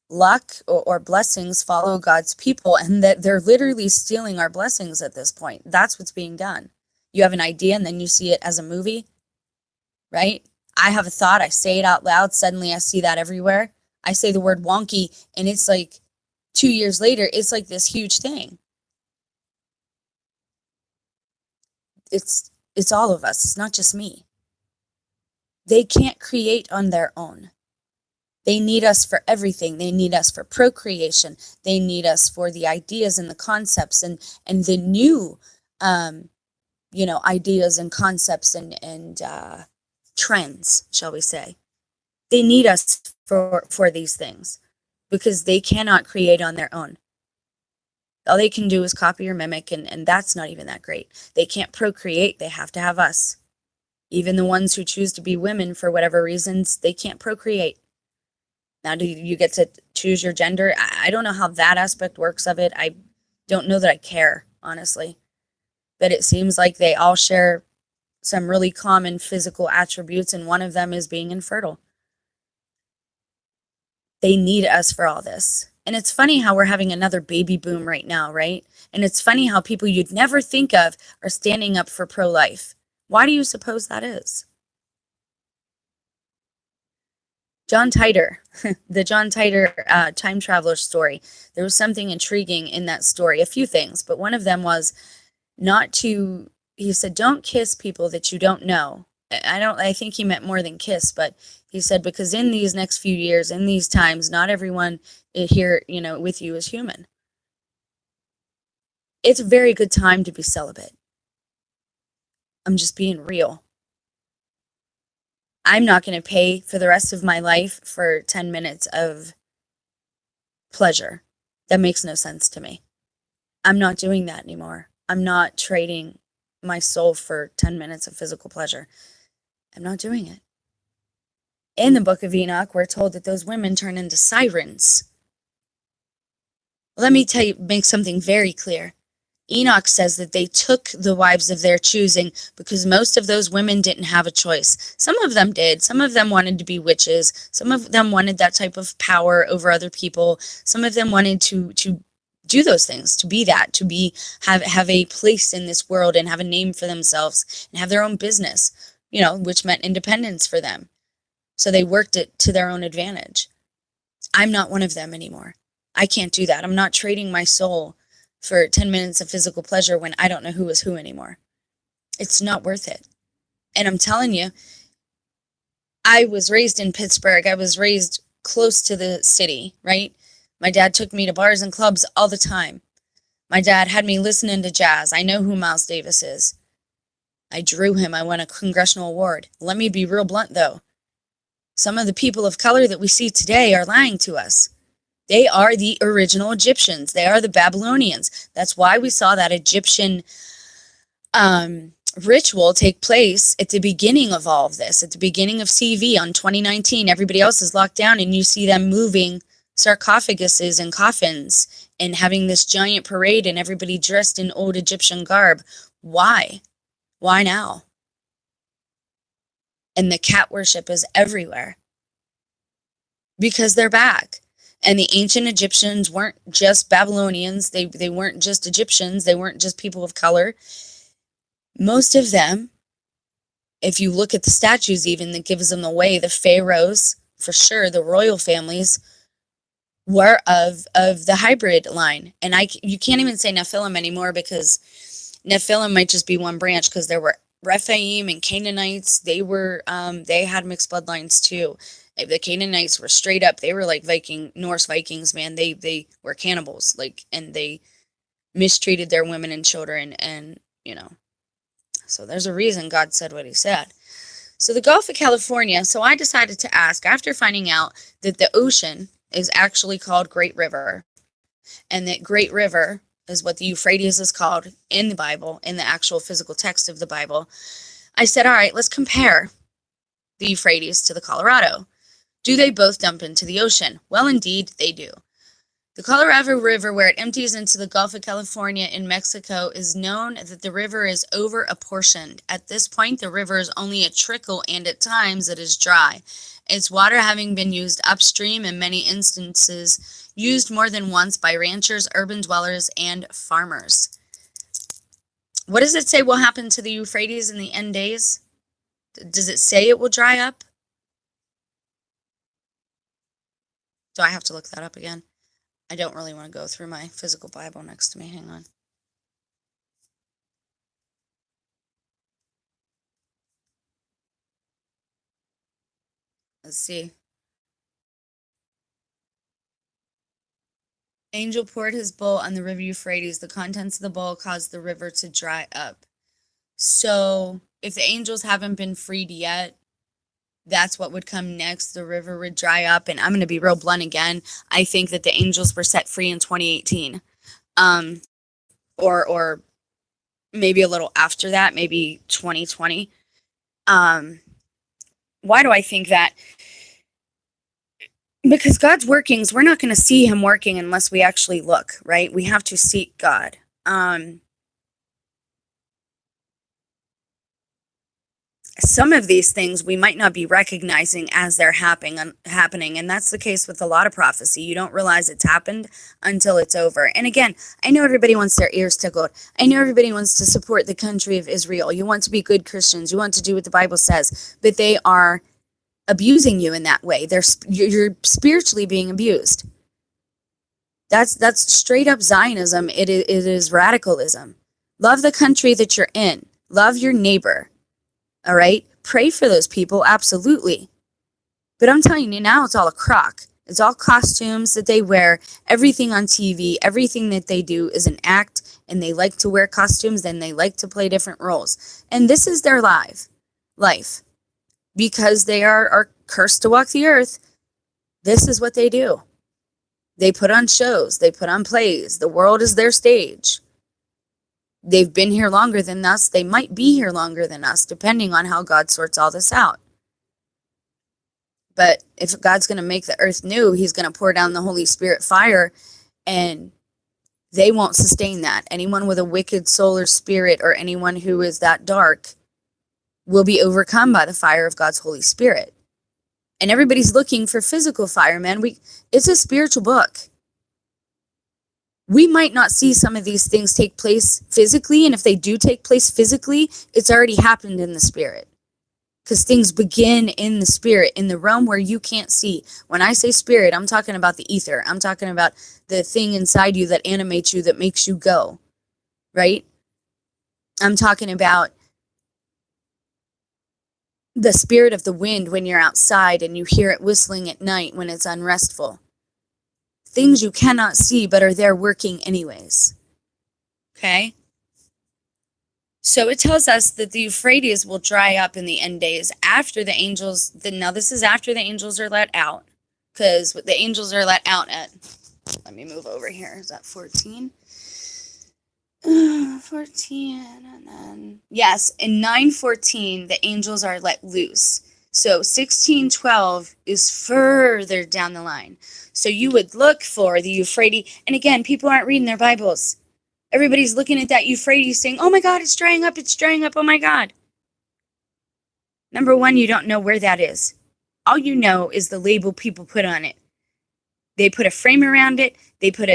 luck or blessings follow God's people, and that they're literally stealing our blessings at this point. That's what's being done. You have an idea and then you see it as a movie. Right? I have a thought, I say it out loud, suddenly I see that everywhere. I say the word wonky, and it's like 2 years later, it's like this huge thing. It's all of us. It's not just me. They can't create on their own. They need us for everything. They need us for procreation. They need us for the ideas and the concepts and the new, ideas and concepts and trends, shall we say. They need us for these things because they cannot create on their own. All they can do is copy or mimic, and that's not even that great. They can't procreate. They have to have us. Even the ones who choose to be women for whatever reasons, they can't procreate. Now, do you get to choose your gender? I don't know how that aspect works of it. I don't know that I care, honestly. But it seems like they all share some really common physical attributes, and one of them is being infertile. They need us for all this. And it's funny how we're having another baby boom right now, right? And it's funny how people you'd never think of are standing up for pro-life. Why do you suppose that is? John Titor, the John Titor time traveler story. There was something intriguing in that story, a few things, but one of them was he said, don't kiss people that you don't know. I think he meant more than kiss, but he said, because in these next few years, in these times, not everyone here, with you is human. It's a very good time to be celibate. I'm just being real. I'm not going to pay for the rest of my life for 10 minutes of pleasure. That makes no sense to me. I'm not doing that anymore. I'm not trading my soul for 10 minutes of physical pleasure. I'm not doing it. In the book of Enoch, we're told that those women turn into sirens. Let me make something very clear. Enoch says that they took the wives of their choosing because most of those women didn't have a choice. Some of them did. Some of them wanted to be witches. Some of them wanted that type of power over other people. Some of them wanted to do those things, to be that, to have a place in this world and have a name for themselves and have their own business, which meant independence for them. So they worked it to their own advantage. I'm not one of them anymore. I can't do that. I'm not trading my soul for 10 minutes of physical pleasure when I don't know who is who anymore. It's not worth it. And I'm telling you, I was raised in Pittsburgh. I was raised close to the city, right? My dad took me to bars and clubs all the time. My dad had me listening to jazz. I know who Miles Davis is. I drew him. I won a congressional award. Let me be real blunt, though. Some of the people of color that we see today are lying to us. They are the original Egyptians. They are the Babylonians. That's why we saw that Egyptian ritual take place at the beginning of all of this, at the beginning of CV on 2019. Everybody else is locked down, and you see them moving sarcophaguses and coffins and having this giant parade and everybody dressed in old Egyptian garb. Why? Why now? And the cat worship is everywhere because they're back. And the ancient Egyptians weren't just Babylonians. They weren't just Egyptians. They weren't just people of color. Most of them, if you look at the statues even that gives them away, the pharaohs, for sure, the royal families, were of the hybrid line. And you can't even say Nephilim anymore, because Nephilim might just be one branch, because there were Rephaim and Canaanites. They had mixed bloodlines too. The Canaanites were straight up, they were like Norse Vikings, man. They were cannibals, and they mistreated their women and children, and so there's a reason God said what he said. So the Gulf of California, so I decided to ask, after finding out that the ocean is actually called Great River, and that Great River is what the Euphrates is called in the Bible, in the actual physical text of the Bible, I said, all right, let's compare the Euphrates to the Colorado. Do they both dump into the ocean? Well, indeed, they do. The Colorado River, where it empties into the Gulf of California in Mexico, is known that the river is over-apportioned. At this point, the river is only a trickle, and at times it is dry. Its water having been used upstream in many instances, used more than once by ranchers, urban dwellers, and farmers. What does it say will happen to the Euphrates in the end days? Does it say it will dry up? Do I have to look that up again? I don't really want to go through my physical Bible next to me. Hang on. Let's see. Angel poured his bowl on the river Euphrates. The contents of the bowl caused the river to dry up. So if the angels haven't been freed yet, that's what would come next. The river would dry up. And I'm going to be real blunt again. I think that the angels were set free in 2018. Or maybe a little after that, maybe 2020. Why do I think that? Because God's workings, we're not going to see him working unless we actually look, right? We have to seek God. Some of these things we might not be recognizing as they're happening, and that's the case with a lot of prophecy. You don't realize it's happened until it's over. And again, I know everybody wants their ears tickled. I know everybody wants to support the country of Israel. You want to be good Christians. You want to do what the Bible says, but they are abusing you in that way. You're spiritually being abused. That's straight up Zionism. It is radicalism. Love the country that you're in. Love your neighbor. All right? Pray for those people, absolutely. But I'm telling you now, it's all a crock. It's all costumes that they wear. Everything on TV, everything that they do is an act, and they like to wear costumes, and they like to play different roles. And this is their life. Because they are cursed to walk the earth. This is what they do. They put on shows. They put on plays. The world is their stage. They've been here longer than us. They might be here longer than us, depending on how God sorts all this out. But if God's going to make the earth new, he's going to pour down the Holy Spirit fire, and they won't sustain that. Anyone with a wicked soul or spirit, or anyone who is that dark, will be overcome by the fire of God's Holy Spirit. And everybody's looking for physical fire, man. It's a spiritual book. We might not see some of these things take place physically, and if they do take place physically, it's already happened in the spirit. Because things begin in the spirit, in the realm where you can't see. When I say spirit, I'm talking about the ether. I'm talking about the thing inside you that animates you, that makes you go. Right? I'm talking about the spirit of the wind when you're outside and you hear it whistling at night when it's unrestful. Things you cannot see but are there working anyways. Okay? So it tells us that the Euphrates will dry up in the end days after the angels, now this is after the angels are let out, because the angels are let out at, let me move over here, is that 14? 14, and then, yes, in 9:14, the angels are let loose. So 16:12 is further down the line. So you would look for the Euphrates, and again, people aren't reading their Bibles. Everybody's looking at that Euphrates saying, oh my God, it's drying up, oh my God. Number one, you don't know where that is. All you know is the label people put on it. They put a frame around it. They put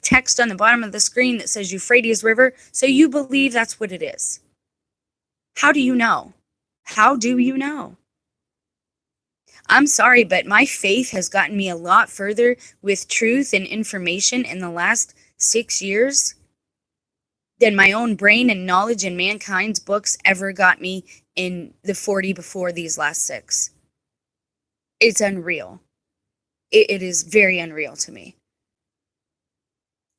text on the bottom of the screen that says Euphrates River, so you believe that's what it is. How do you know? How do you know? I'm sorry, but my faith has gotten me a lot further with truth and information in the last 6 years than my own brain and knowledge in mankind's books ever got me in the 40 before these last 6. It's unreal. It is very unreal to me.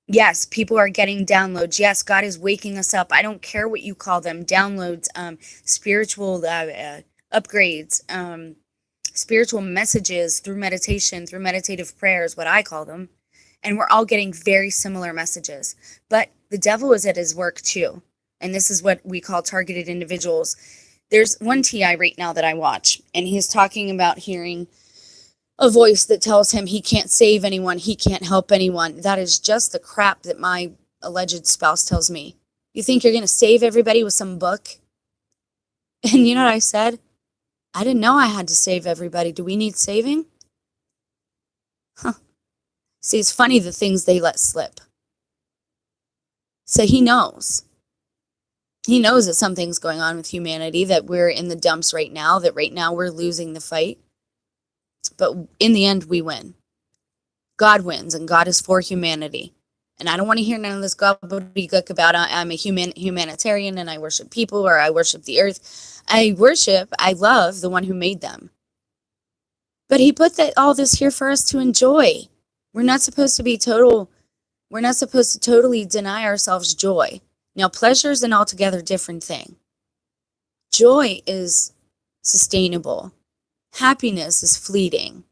Yes, people are getting downloads. Yes, God is waking us up. I don't care what you call them. Downloads, spiritual upgrades, spiritual messages through meditation, through meditative prayers, what I call them. And we're all getting very similar messages. But the devil is at his work too. And this is what we call targeted individuals. There's one TI right now that I watch, and he's talking about hearing a voice that tells him he can't save anyone, he can't help anyone. That is just the crap that my alleged spouse tells me. You think you're going to save everybody with some book? And you know what I said? I didn't know I had to save everybody. Do we need saving? Huh. See, it's funny the things they let slip. So he knows. He knows that something's going on with humanity, that we're in the dumps right now, that right now we're losing the fight. But in the end, we win. God wins, and God is for humanity. And I don't want to hear none of this gobbledygook about I'm a humanitarian and I worship people or I worship the earth. I love the one who made them. But he put all this here for us to enjoy. We're not supposed to totally deny ourselves joy. Now, pleasure is an altogether different thing. Joy is sustainable. Happiness is fleeting.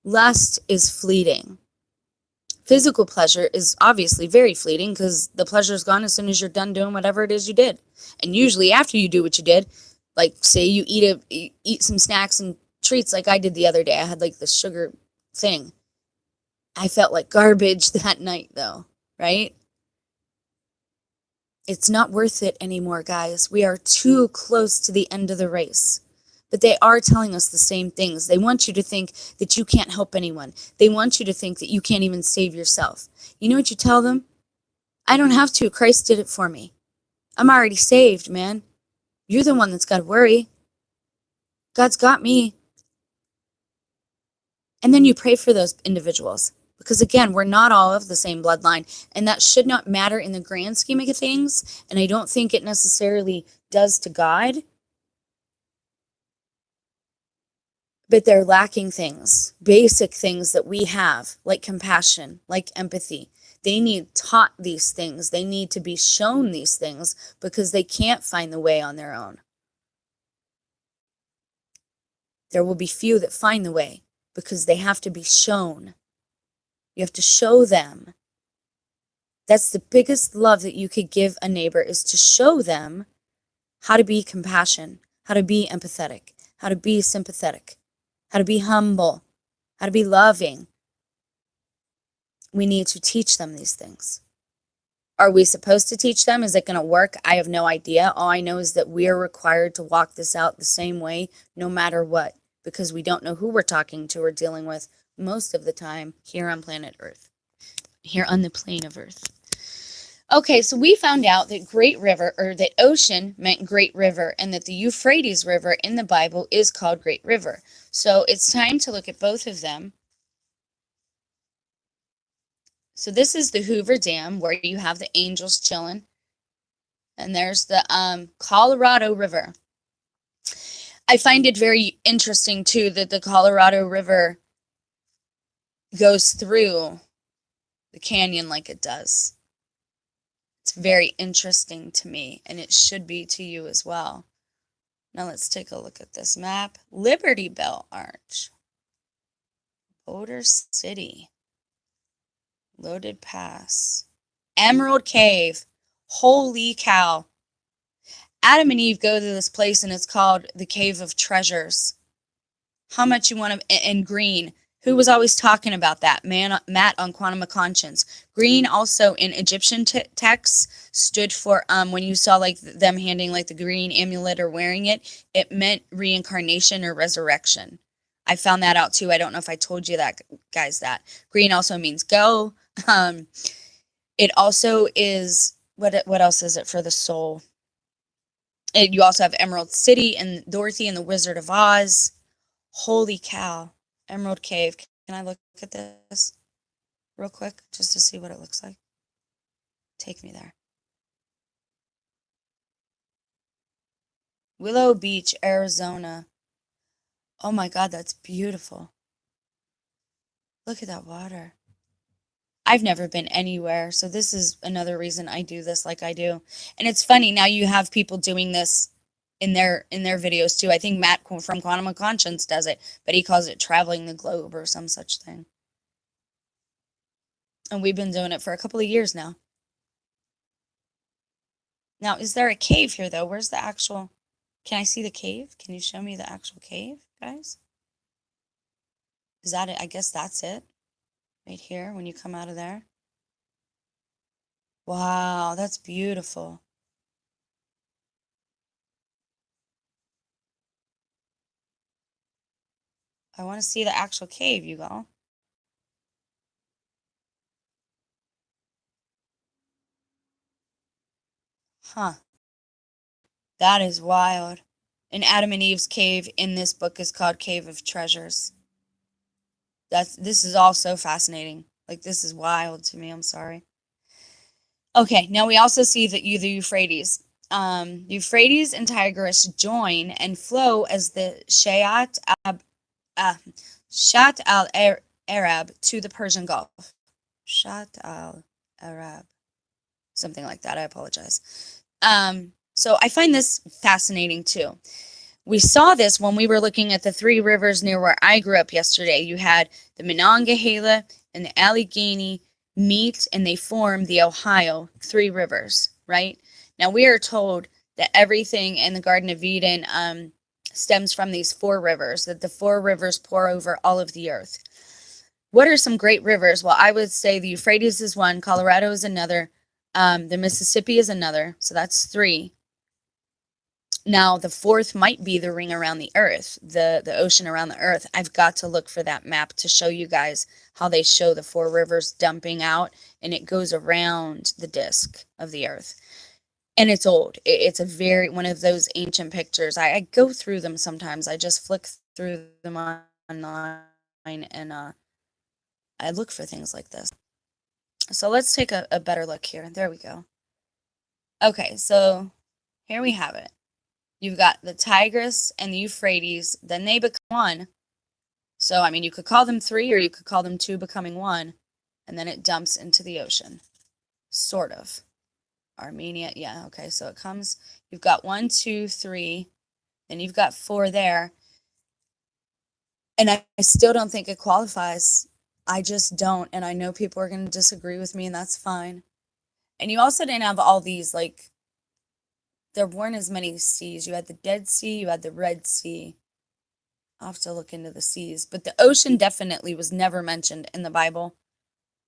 Lust is fleeting. Physical pleasure is obviously very fleeting because the pleasure is gone as soon as you're done doing whatever it is you did. And usually after you do what you did, like say you eat some snacks and treats like I did the other day. I had like the sugar thing. I felt like garbage that night though, right? It's not worth it anymore, guys. We are too close to the end of the race. But they are telling us the same things. They want you to think that you can't help anyone. They want you to think that you can't even save yourself. You know what you tell them? I don't have to. Christ did it for me. I'm already saved, man. You're the one that's got to worry. God's got me. And then you pray for those individuals. Because again, we're not all of the same bloodline. And that should not matter in the grand scheme of things. And I don't think it necessarily does to God. But they're lacking things, basic things that we have, like compassion, like empathy. They need taught these things. They need to be shown these things because they can't find the way on their own. There will be few that find the way because they have to be shown. You have to show them. That's the biggest love that you could give a neighbor, is to show them how to be compassion, how to be empathetic, how to be sympathetic, how to be humble, how to be loving. We need to teach them these things. Are we supposed to teach them? Is it going to work? I have no idea. All I know is that we are required to walk this out the same way, no matter what, because we don't know who we're talking to or dealing with most of the time here on planet Earth, here on the plane of Earth. Okay, so we found out that great river, or that ocean meant great river, and that the Euphrates River in the Bible is called Great River. So it's time to look at both of them. So this is the Hoover Dam, where you have the angels chilling. And there's the Colorado River. I find it very interesting too that the Colorado River goes through the canyon like it does. It's very interesting to me, and it should be to you as well. Now let's take a look at this map. Liberty Bell Arch. Boulder City. Loaded Pass. Emerald Cave. Holy cow. Adam and Eve go to this place, and it's called the Cave of Treasures. How much you want to, and green. Who was always talking about that? Matt on Quantum of Conscience. Green also in Egyptian texts stood for, when you saw like them handing like the green amulet or wearing it, it meant reincarnation or resurrection. I found that out too. I don't know if I told you that, guys, that. Green also means go. It also is, what else is it for the soul? You also have Emerald City and Dorothy and the Wizard of Oz. Holy cow. Emerald Cave. Can I look at this real quick just to see what it looks like? Take me there. Willow Beach, Arizona. Oh my God, that's beautiful. Look at that water. I've never been anywhere, so this is another reason I do this like I do. And it's funny, now you have people doing this in their videos too. I think Matt from Quantum of Conscience does it, but he calls it traveling the globe or some such thing. And we've been doing it for a couple of years now. Now, is there a cave here though? Where's the actual, can I see the cave? Can you show me the actual cave, guys? Is that it? I guess that's it. Right here when you come out of there. Wow, that's beautiful. I want to see the actual cave, you all. Huh. That is wild. And Adam and Eve's cave in this book is called Cave of Treasures. This is all so fascinating. Like, this is wild to me. I'm sorry. Okay, now we also see that the Euphrates. Euphrates and Tigris join and flow as the Shat al-Arab to the Persian Gulf. Shat al-Arab. Something like that. I apologize. So I find this fascinating too. We saw this when we were looking at the three rivers near where I grew up yesterday. You had the Monongahela and the Allegheny meet and they form the Ohio, three rivers, right? Now we are told that everything in the Garden of Eden stems from these four rivers, that the four rivers pour over all of the earth. What are some great rivers? Well, I would say the Euphrates is one, Colorado is another, the Mississippi is another, so that's three. Now, the fourth might be the ring around the earth, the ocean around the earth. I've got to look for that map to show you guys how they show the four rivers dumping out, and it goes around the disk of the earth. And it's old. It's a one of those ancient pictures. I go through them sometimes. I just flick through them online, and I look for things like this. So let's take a better look here. There we go. Okay, so here we have it. You've got the Tigris and the Euphrates, then they become one. So, I mean, you could call them three or you could call them two becoming one, and then it dumps into the ocean. Sort of. Armenia, yeah, okay, so it comes, you've got 1, 2, 3, then you've got 4 there. And I still don't think it qualifies. I just don't, and I know people are going to disagree with me, and that's fine. And you also didn't have all these, like, there weren't as many seas. You had the Dead Sea, you had the Red Sea. I'll have to look into the seas. But the ocean definitely was never mentioned in the Bible.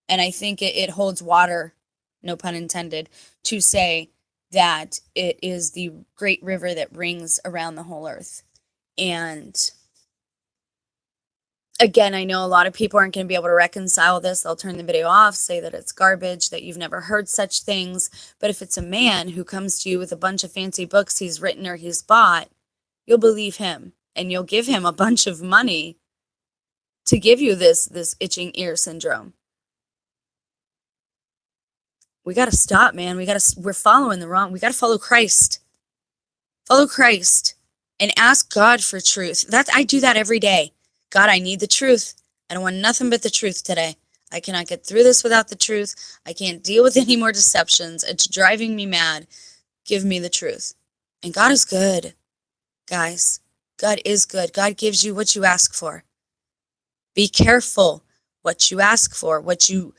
And I think it holds water, no pun intended, to say that it is the great river that rings around the whole earth. And again, I know a lot of people aren't going to be able to reconcile this. They'll turn the video off, say that it's garbage, that you've never heard such things. But if it's a man who comes to you with a bunch of fancy books he's written or he's bought, you'll believe him. And you'll give him a bunch of money to give you this itching ear syndrome. We got to stop, man. We're following the wrong. We got to follow Christ. Follow Christ. and ask God for truth. I do that every day. God, I need the truth. I don't want nothing but the truth today. I cannot get through this without the truth. I can't deal with any more deceptions. It's driving me mad. Give me the truth. And God is good, guys. God is good. God gives you what you ask for. Be careful what you ask for, what you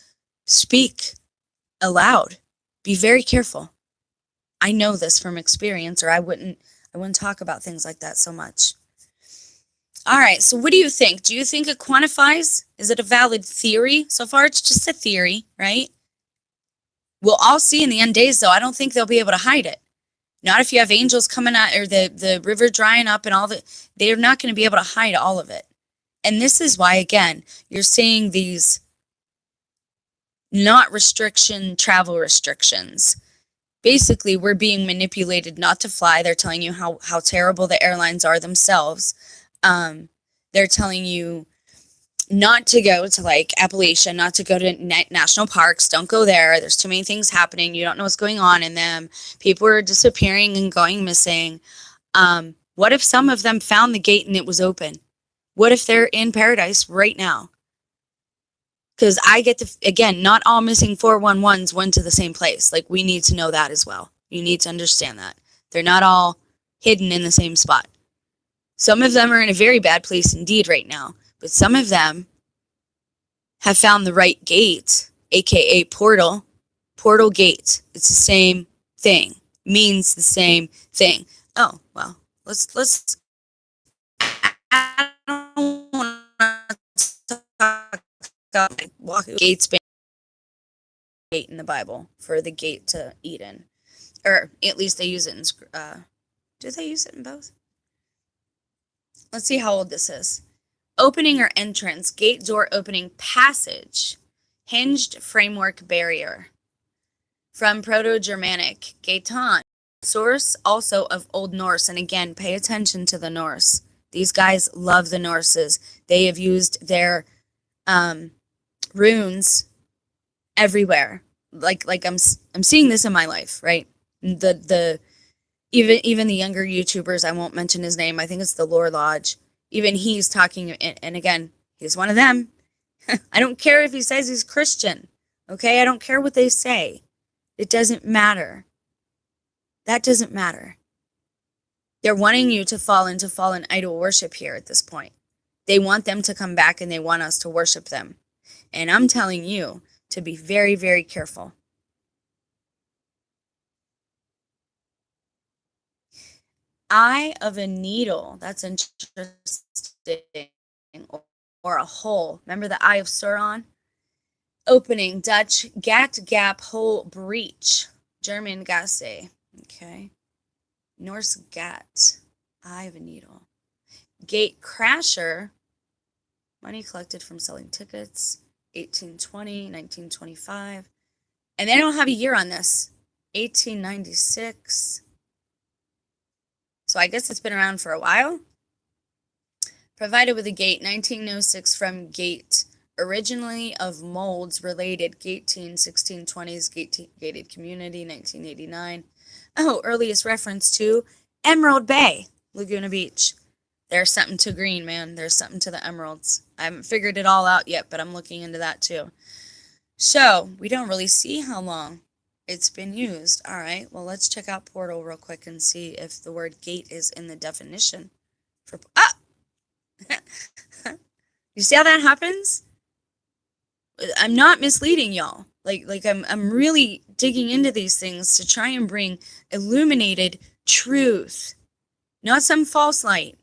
speak aloud. Be very careful. I know this from experience, or I wouldn't talk about things like that so much. All right, so what do you think? Do you think it quantifies? Is it a valid theory? So far, it's just a theory, right? We'll all see in the end days, though. I don't think they'll be able to hide it. Not if you have angels coming out, or the river drying up and all that. They're not going to be able to hide all of it. And this is why, again, you're seeing these not travel restrictions. Basically, we're being manipulated not to fly. They're telling you how terrible the airlines are themselves. They're telling you not to go to like Appalachia, not to go to national parks. Don't go there. There's too many things happening. You don't know what's going on in them. People are disappearing and going missing. What if some of them found the gate and it was open? What if they're in paradise right now? Because I get to, again, not all missing 411s went to the same place. Like, we need to know that as well. You need to understand that. They're not all hidden in the same spot. Some of them are in a very bad place indeed right now. But some of them have found the right gate, aka portal gate. It's the same thing. Means the same thing. Oh, well, let's I don't want to talk about gates gate in the Bible for the gate to Eden. Or at least they use it in do they use it in both? Let's see how old this is. Opening or entrance, gate, door, opening, passage, hinged framework, barrier. From Proto-Germanic, gaeton, source also of Old Norse. And again, pay attention to the Norse. These guys love the Norses. They have used their runes everywhere. Like I'm seeing this in my life, right? The even the younger YouTubers, I won't mention his name. I think it's the Lore Lodge. Even he's talking, and again, he's one of them. I don't care if he says he's Christian, okay? I don't care what they say. It doesn't matter. That doesn't matter. They're wanting you to fall into fallen idol worship here at this point. They want them to come back, and they want us to worship them. And I'm telling you to be very, very careful. Eye of a needle. That's interesting. Or a hole. Remember the Eye of Sauron? Opening. Dutch. Gat, gap, hole, breach. German Gasse. Okay. Norse gat. Eye of a needle. Gate crasher. Money collected from selling tickets. 1820, 1925. And they don't have a year on this. 1896. So I guess it's been around for a while. Provided with a gate, 1906 from gate, originally of molds related, gate teen, 1620s, gated community, 1989. Oh, earliest reference to Emerald Bay, Laguna Beach. There's something to green, man. There's something to the emeralds. I haven't figured it all out yet, but I'm looking into that too. So we don't really see how long it's been used. All right, well, let's check out portal real quick and see if the word gate is in the definition. You see how that happens? I'm not misleading y'all. Like I'm really digging into these things to try and bring illuminated truth, not some false light.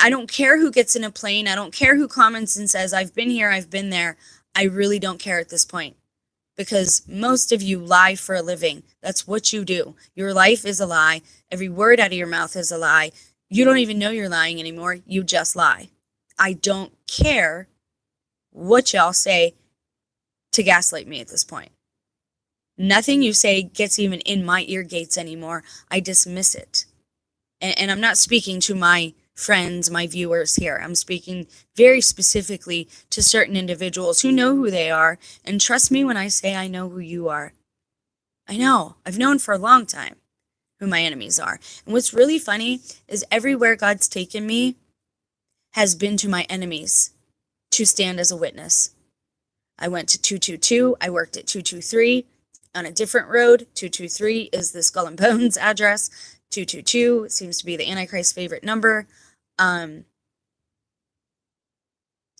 I don't care who gets in a plane. I don't care who comments and says, I've been here, I've been there. I really don't care at this point. Because most of you lie for a living. That's what you do. Your life is a lie. Every word out of your mouth is a lie. You don't even know you're lying anymore. You just lie. I don't care what y'all say to gaslight me at this point. Nothing you say gets even in my ear gates anymore. I dismiss it. And I'm not speaking to my friends, my viewers here. I'm speaking very specifically to certain individuals who know who they are. And trust me when I say I know who you are. I know. I've known for a long time. who my enemies are. And what's really funny is everywhere God's taken me has been to my enemies to stand as a witness. I went to 222. I worked at 223 on a different road. 223 is the Skull and Bones address. 222 seems to be the Antichrist's favorite number.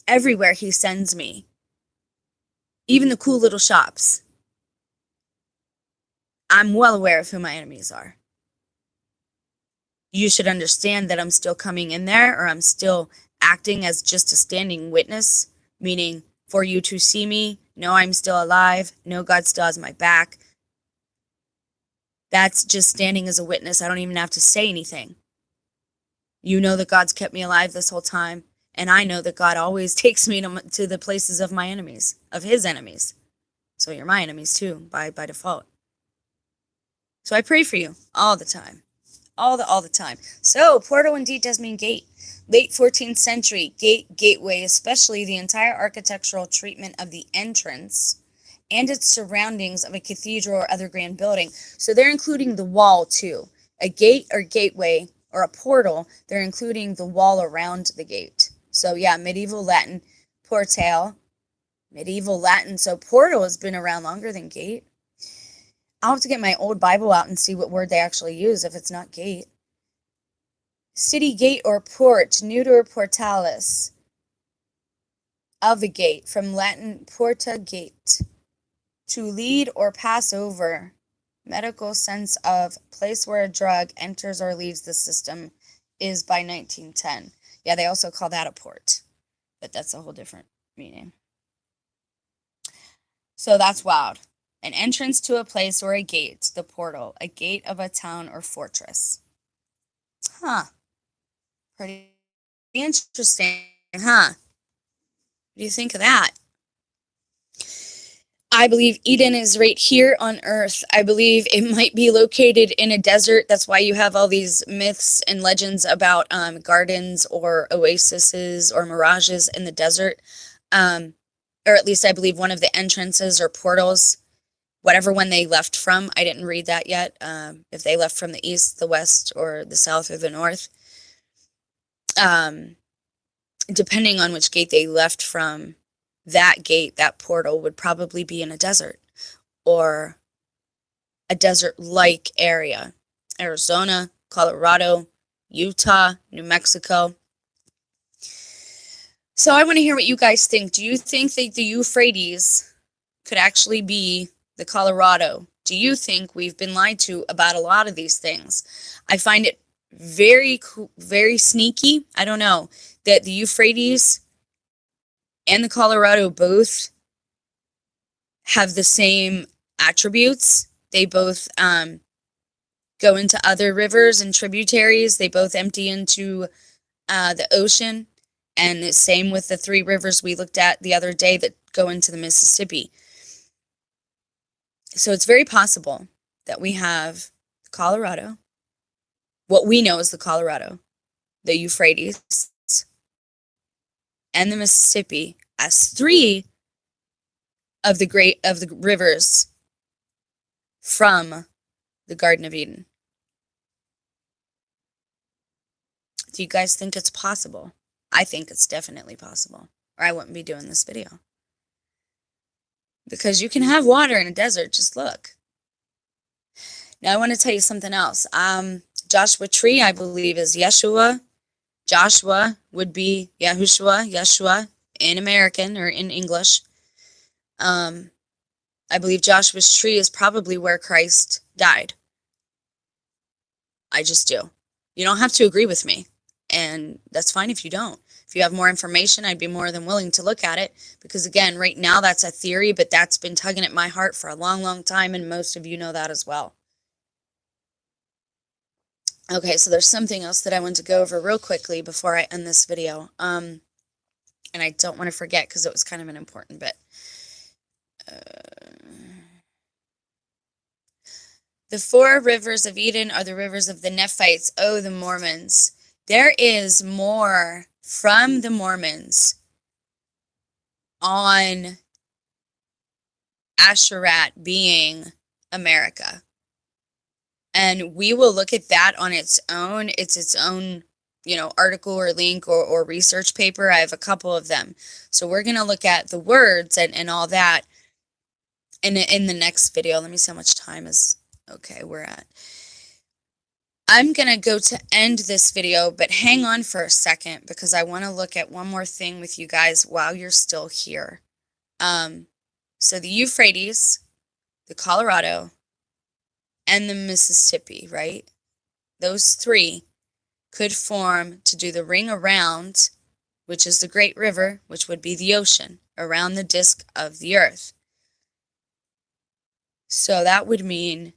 Everywhere he sends me, even the cool little shops, I'm well aware of who my enemies are. You should understand that I'm still coming in there, or I'm still acting as just a standing witness, meaning for you to see me, know I'm still alive, know God still has my back. That's just standing as a witness. I don't even have to say anything. You know that God's kept me alive this whole time, and I know that God always takes me to the places of my enemies, of his enemies. So you're my enemies too, by default. So I pray for you all the time. All the time. So, portal indeed does mean gate. Late 14th century, gate, gateway, especially the entire architectural treatment of the entrance and its surroundings of a cathedral or other grand building. So they're including the wall too. A gate or gateway or a portal, they're including the wall around the gate. So yeah, medieval Latin, portale, medieval Latin. So portal has been around longer than gate. I'll have to get my old Bible out and see what word they actually use if it's not gate. City gate or port, neuter portalis, of the gate, from Latin porta gate, to lead or pass over, medical sense of place where a drug enters or leaves the system is by 1910. Yeah, they also call that a port, but that's a whole different meaning. So that's wild. An entrance to a place or a gate, the portal, a gate of a town or fortress. Huh. Pretty interesting, huh? What do you think of that? I believe Eden is right here on Earth. I believe it might be located in a desert. That's why you have all these myths and legends about gardens or oases or mirages in the desert. Or at least I believe one of the entrances or portals, whatever one they left from. I didn't read that yet. If they left from the east, the west, or the south, or the north. Depending on which gate they left from, that gate, that portal, would probably be in a desert or a desert-like area. Arizona, Colorado, Utah, New Mexico. So I want to hear what you guys think. Do you think that the Euphrates could actually be the Colorado? Do you think we've been lied to about a lot of these things? I find it very, very sneaky. I don't know, that the Euphrates and the Colorado both have the same attributes. They both go into other rivers and tributaries. They both empty into the ocean. And the same with the three rivers we looked at the other day that go into the Mississippi. So it's very possible that we have Colorado, what we know is the Colorado, the Euphrates, and the Mississippi as three of the rivers from the Garden of Eden. Do you guys think it's possible? I think it's definitely possible, or I wouldn't be doing this video. Because you can have water in a desert, just look. Now I want to tell you something else. Joshua Tree, I believe, is Yeshua. Joshua would be Yeshua in American or in English. I believe Joshua's tree is probably where Christ died. I just do. You don't have to agree with me, and that's fine if you don't. If you have more information, I'd be more than willing to look at it, because again, right now that's a theory, but that's been tugging at my heart for a long, long time, and most of you know that as well. Okay, so there's something else that I want to go over real quickly before I end this video. And I don't want to forget because it was kind of an important bit. The four rivers of Eden are the rivers of the Nephites. Oh, the Mormons. There is more from the Mormons on Arsareth being America. And we will look at that on its own. It's its own, article or link or research paper. I have a couple of them. So we're going to look at the words and all that in the next video. Let me see how much time is okay we're at. I'm going to go to end this video, but hang on for a second because I want to look at one more thing with you guys while you're still here. So the Euphrates, the Colorado, and the Mississippi, right? Those three could form to do the ring around, which is the Great River, which would be the ocean, around the disk of the earth. So that would mean,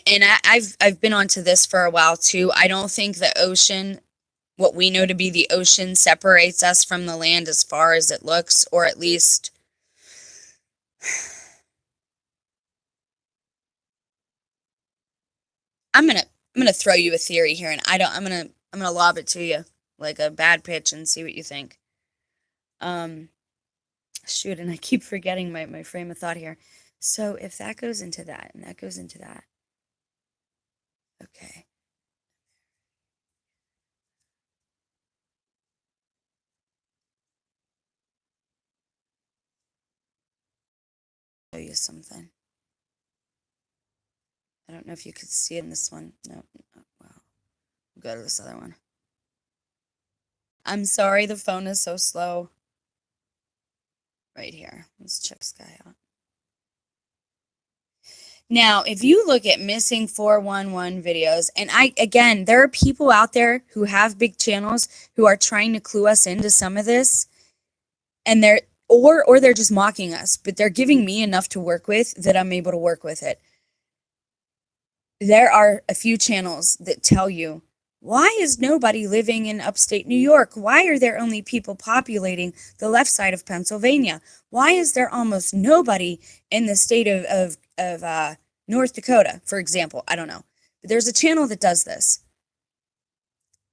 and I've been onto this for a while too, I don't think the ocean, what we know to be the ocean, separates us from the land as far as it looks, or at least I'm gonna throw you a theory here, and I'm gonna lob it to you like a bad pitch and see what you think. Shoot, and I keep forgetting my frame of thought here. So if that goes into that, and that goes into that, okay. Show you something. I don't know if you could see it in this one. No, wow. We'll go to this other one. I'm sorry, the phone is so slow. Right here. Let's check this guy out. Now, if you look at missing 411 videos, and again, there are people out there who have big channels who are trying to clue us into some of this, and they're just mocking us, but they're giving me enough to work with that I'm able to work with it. There are a few channels that tell you, why is nobody living in upstate New York? Why are there only people populating the left side of Pennsylvania? Why is there almost nobody in the state of North Dakota, for example? I don't know. But there's a channel that does this.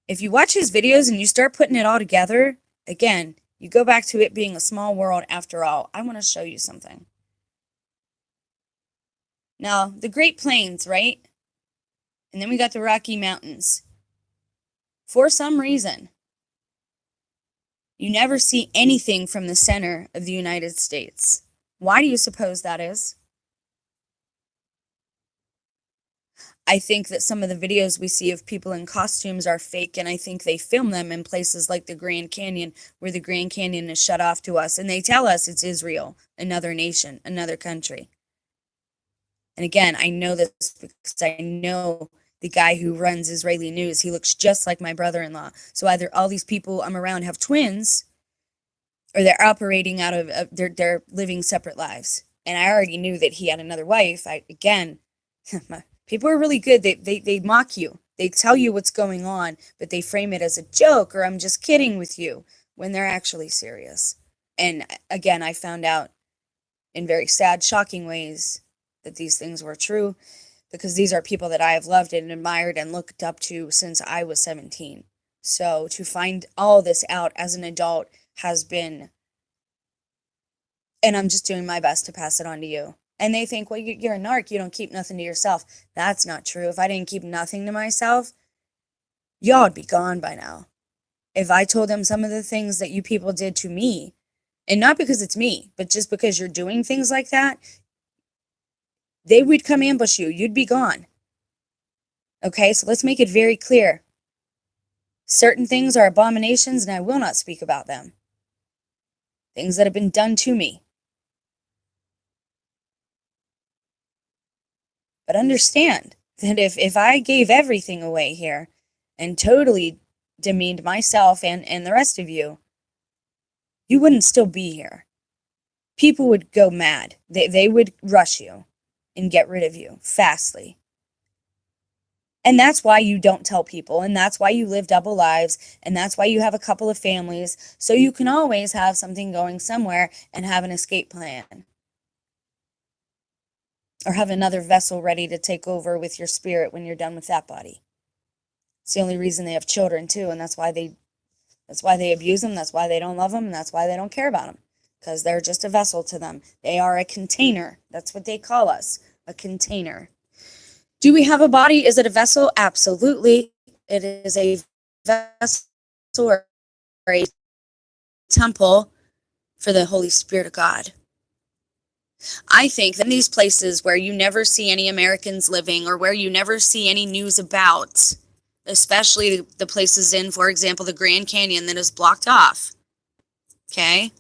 If you watch his videos and you start putting it all together, again, you go back to it being a small world after all. I want to show you something. Now, the Great Plains, right? And then we got the Rocky Mountains. For some reason, you never see anything from the center of the United States. Why do you suppose that is? I think that some of the videos we see of people in costumes are fake, and I think they film them in places like the Grand Canyon, where the Grand Canyon is shut off to us, and they tell us it's Israel, another nation, another country. And again, I know this because I know the guy who runs Israeli news. He looks just like my brother-in-law. So either all these people I'm around have twins, or they're operating out of they're living separate lives. And I already knew that he had another wife. People are really good. They mock you. They tell you what's going on, but they frame it as a joke or I'm just kidding with you when they're actually serious. And again, I found out in very sad, shocking ways that these things were true, because these are people that I have loved and admired and looked up to since I was 17. So to find all this out as an adult has been, and I'm just doing my best to pass it on to you. And they think, well, you're a narc, you don't keep nothing to yourself. That's not true. If I didn't keep nothing to myself, y'all would be gone by now. If I told them some of the things that you people did to me, and not because it's me, but just because you're doing things like that, they would come ambush you. You'd be gone. Okay, so let's make it very clear. Certain things are abominations, and I will not speak about them. Things that have been done to me. But understand that if I gave everything away here and totally demeaned myself and the rest of you, you wouldn't still be here. People would go mad. They would rush you and get rid of you fastly. And that's why you don't tell people, and that's why you live double lives, and that's why you have a couple of families, so you can always have something going somewhere and have an escape plan. Or have another vessel ready to take over with your spirit when you're done with that body. It's the only reason they have children too, and that's why they abuse them, that's why they don't love them, and that's why they don't care about them. Because they're just a vessel to them. They are a container. That's what they call us, a container. Do we have a body? Is it a vessel? Absolutely. It is a vessel or a temple for the Holy Spirit of God. I think that in these places where you never see any Americans living or where you never see any news about, especially the places in, for example, the Grand Canyon that is blocked off, okay?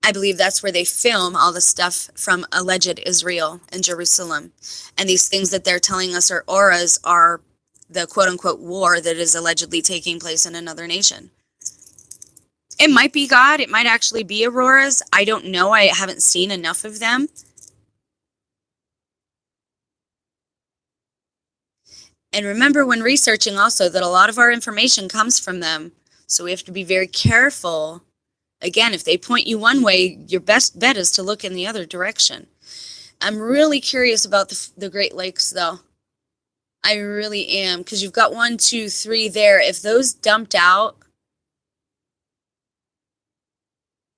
I believe that's where they film all the stuff from alleged Israel and Jerusalem. And these things that they're telling us are auras are the quote-unquote war that is allegedly taking place in another nation. It might be God. It might actually be auroras. I don't know. I haven't seen enough of them. And remember when researching also that a lot of our information comes from them. So we have to be very careful. Again, if they point you one way, your best bet is to look in the other direction. I'm really curious about the Great Lakes, though. I really am, because you've got 1, 2, 3 there. If those dumped out,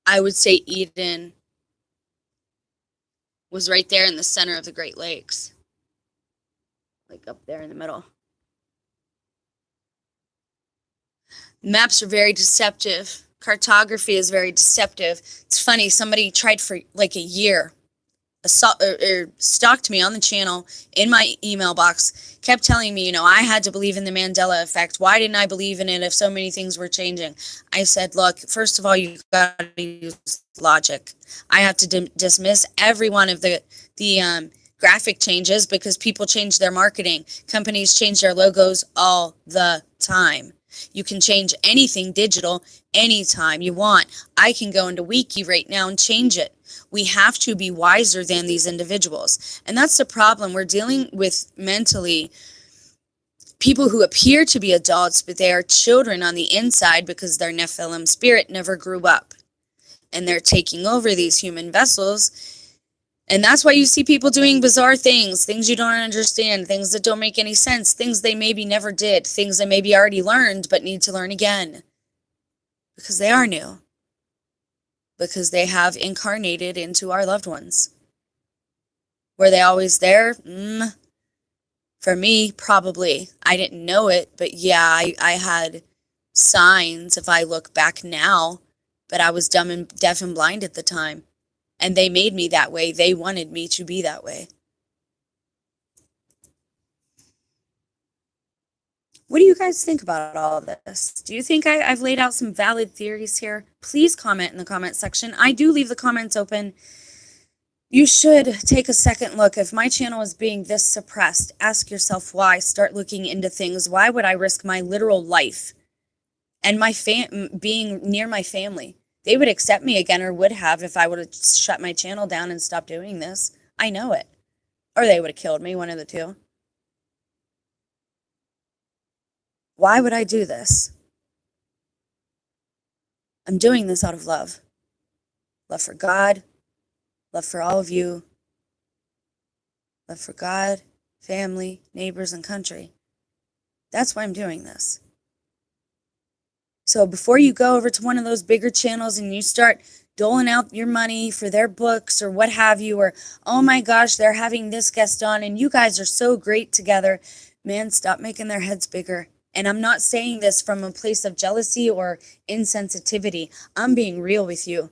I would say Eden was right there in the center of the Great Lakes. Like up there in the middle. Maps are very deceptive. Cartography is very deceptive. It's funny, somebody tried for like a year, stalked me on the channel in my email box, kept telling me, I had to believe in the Mandela effect. Why didn't I believe in it if so many things were changing? I said, look, first of all, you've got to use logic. I have to dismiss every one of the graphic changes because people change their marketing. Companies change their logos all the time. You can change anything digital anytime you want. I can go into Wiki right now and change it. We have to be wiser than these individuals. And that's the problem. We're dealing with mentally people who appear to be adults, but they are children on the inside because their Nephilim spirit never grew up. And they're taking over these human vessels. And that's why you see people doing bizarre things you don't understand, things that don't make any sense, things they maybe never did, things they maybe already learned but need to learn again. Because they are new. Because they have incarnated into our loved ones. Were they always there? For me, probably. I didn't know it, but yeah, I had signs if I look back now, but I was deaf and blind at the time. And they made me that way. They wanted me to be that way. What do you guys think about all of this? Do you think I've laid out some valid theories here? Please comment in the comment section. I do leave the comments open. You should take a second look. If my channel is being this suppressed, ask yourself why. Start looking into things. Why would I risk my literal life and my being near my family? They would accept me again, or would have, if I would have shut my channel down and stopped doing this. I know it. Or they would have killed me, one of the two. Why would I do this? I'm doing this out of love. Love for God. Love for all of you. Love for God, family, neighbors, and country. That's why I'm doing this. So before you go over to one of those bigger channels and you start doling out your money for their books or what have you, or, oh my gosh, they're having this guest on and you guys are so great together, man, stop making their heads bigger. And I'm not saying this from a place of jealousy or insensitivity. I'm being real with you.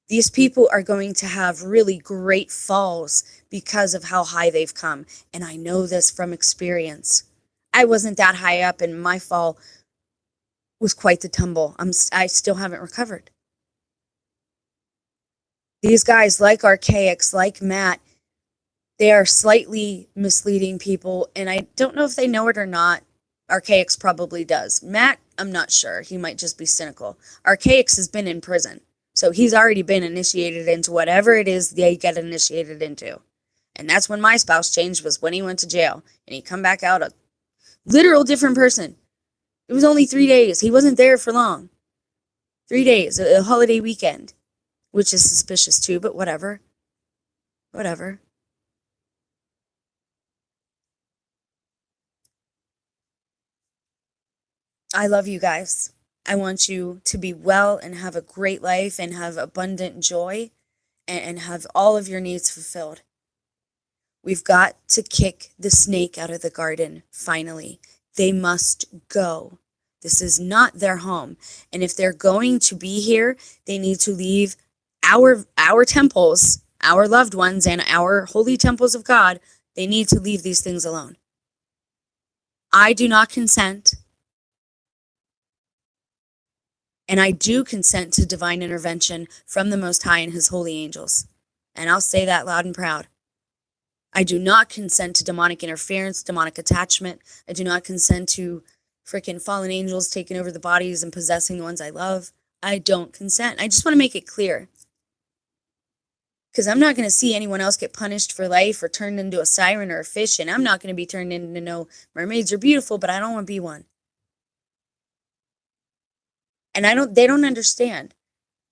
These people are going to have really great falls because of how high they've come. And I know this from experience. I wasn't that high up and my fall was quite the tumble. I still haven't recovered. These guys, like Archaics, like Matt, they are slightly misleading people, and I don't know if they know it or not. Archaics probably does. Matt, I'm not sure. He might just be cynical. Archaics has been in prison, so he's already been initiated into whatever it is they get initiated into. And that's when my spouse changed, was when he went to jail, and he come back out a literal different person. It was only 3 days. He wasn't there for long. 3 days, a holiday weekend, which is suspicious too, but whatever. Whatever. I love you guys. I want you to be well and have a great life and have abundant joy and have all of your needs fulfilled. We've got to kick the snake out of the garden, finally. They must go. This is not their home. And if they're going to be here, they need to leave our temples, our loved ones, and our holy temples of God. They need to leave these things alone. I do not consent. And I do consent to divine intervention from the Most High and his holy angels. And I'll say that loud and proud. I do not consent to demonic interference, demonic attachment. I do not consent to freaking fallen angels taking over the bodies and possessing the ones I love. I don't consent. I just want to make it clear. Because I'm not going to see anyone else get punished for life or turned into a siren or a fish, and I'm not going to be turned into no mermaids are beautiful, but I don't want to be one. And they don't understand.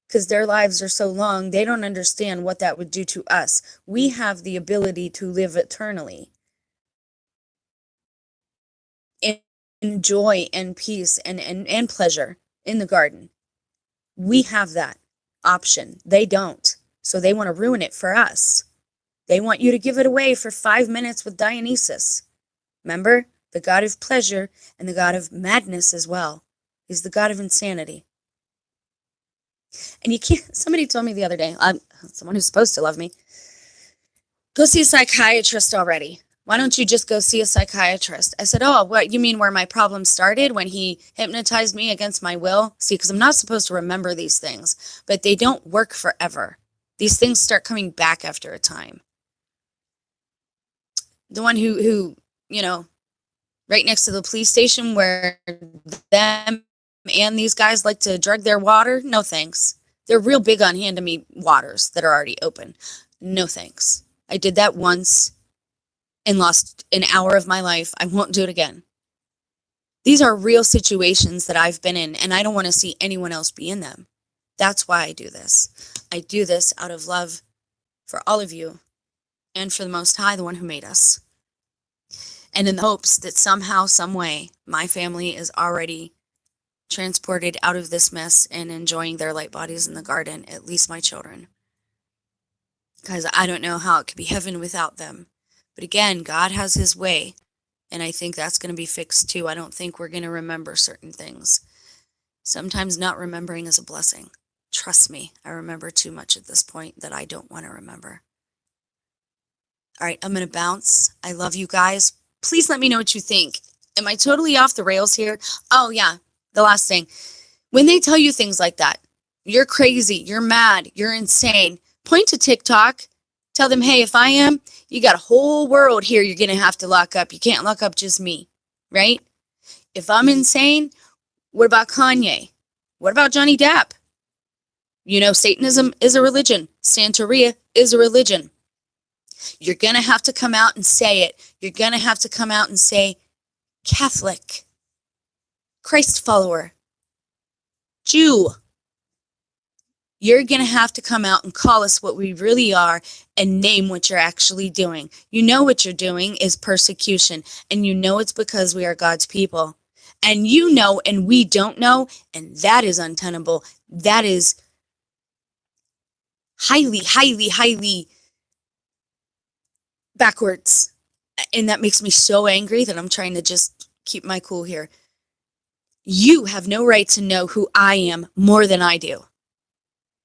Because their lives are so long, they don't understand what that would do to us. We have the ability to live eternally in joy and peace and pleasure in the garden. We have that option. They don't. So they want to ruin it for us. They want you to give it away for 5 minutes with Dionysus. Remember? The god of pleasure and the god of madness as well. He's the god of insanity. And you can't, somebody told me the other day, someone who's supposed to love me, go see a psychiatrist already. Why don't you just go see a psychiatrist? I said, oh, what, you mean where my problem started when he hypnotized me against my will? See, because I'm not supposed to remember these things, but they don't work forever. These things start coming back after a time. The one who, right next to the police station where them and these guys like to drug their water, no thanks. They're real big on handing me waters that are already open. No thanks. I did that once and lost an hour of my life. I won't do it again. These are real situations that I've been in, and I don't want to see anyone else be in them. That's why I do this. I do this out of love for all of you and for the Most High, the one who made us. And in the hopes that somehow, some way, my family is already transported out of this mess and enjoying their light bodies in the garden, at least my children. Because I don't know how it could be heaven without them. But again, God has his way, and I think that's going to be fixed too. I don't think we're going to remember certain things. Sometimes not remembering is a blessing. Trust me, I remember too much at this point that I don't want to remember. All right, I'm going to bounce. I love you guys. Please let me know what you think. Am I totally off the rails here? Oh, yeah. The last thing, when they tell you things like that, you're crazy, you're mad, you're insane, point to TikTok, tell them, hey, if I am, you got a whole world here you're going to have to lock up. You can't lock up just me, right? If I'm insane, what about Kanye? What about Johnny Depp? Satanism is a religion. Santeria is a religion. You're going to have to come out and say it. You're going to have to come out and say Catholic, Christ follower, Jew. You're going to have to come out and call us what we really are and name what you're actually doing. You know what you're doing is persecution, and you know it's because we are God's people. And you know and we don't know, and that is untenable. That is highly, highly, highly backwards. And that makes me so angry that I'm trying to just keep my cool here. You have no right to know who I am more than I do.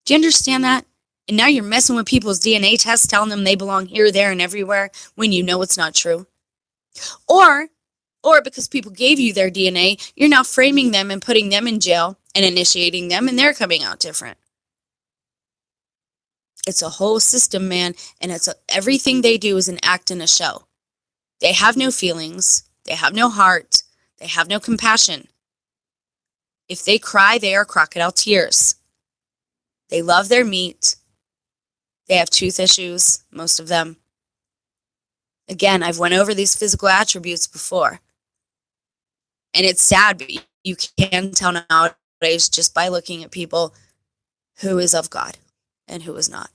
Do you understand that? And now you're messing with people's DNA tests, telling them they belong here, there, and everywhere when you know it's not true. Or because people gave you their DNA, you're now framing them and putting them in jail and initiating them, and they're coming out different. It's a whole system, man, and everything they do is an act and a show. They have no feelings. They have no heart. They have no compassion. If they cry, they are crocodile tears. They love their meat. They have tooth issues, most of them. Again, I've went over these physical attributes before. And it's sad, but you can tell nowadays just by looking at people who is of God and who is not.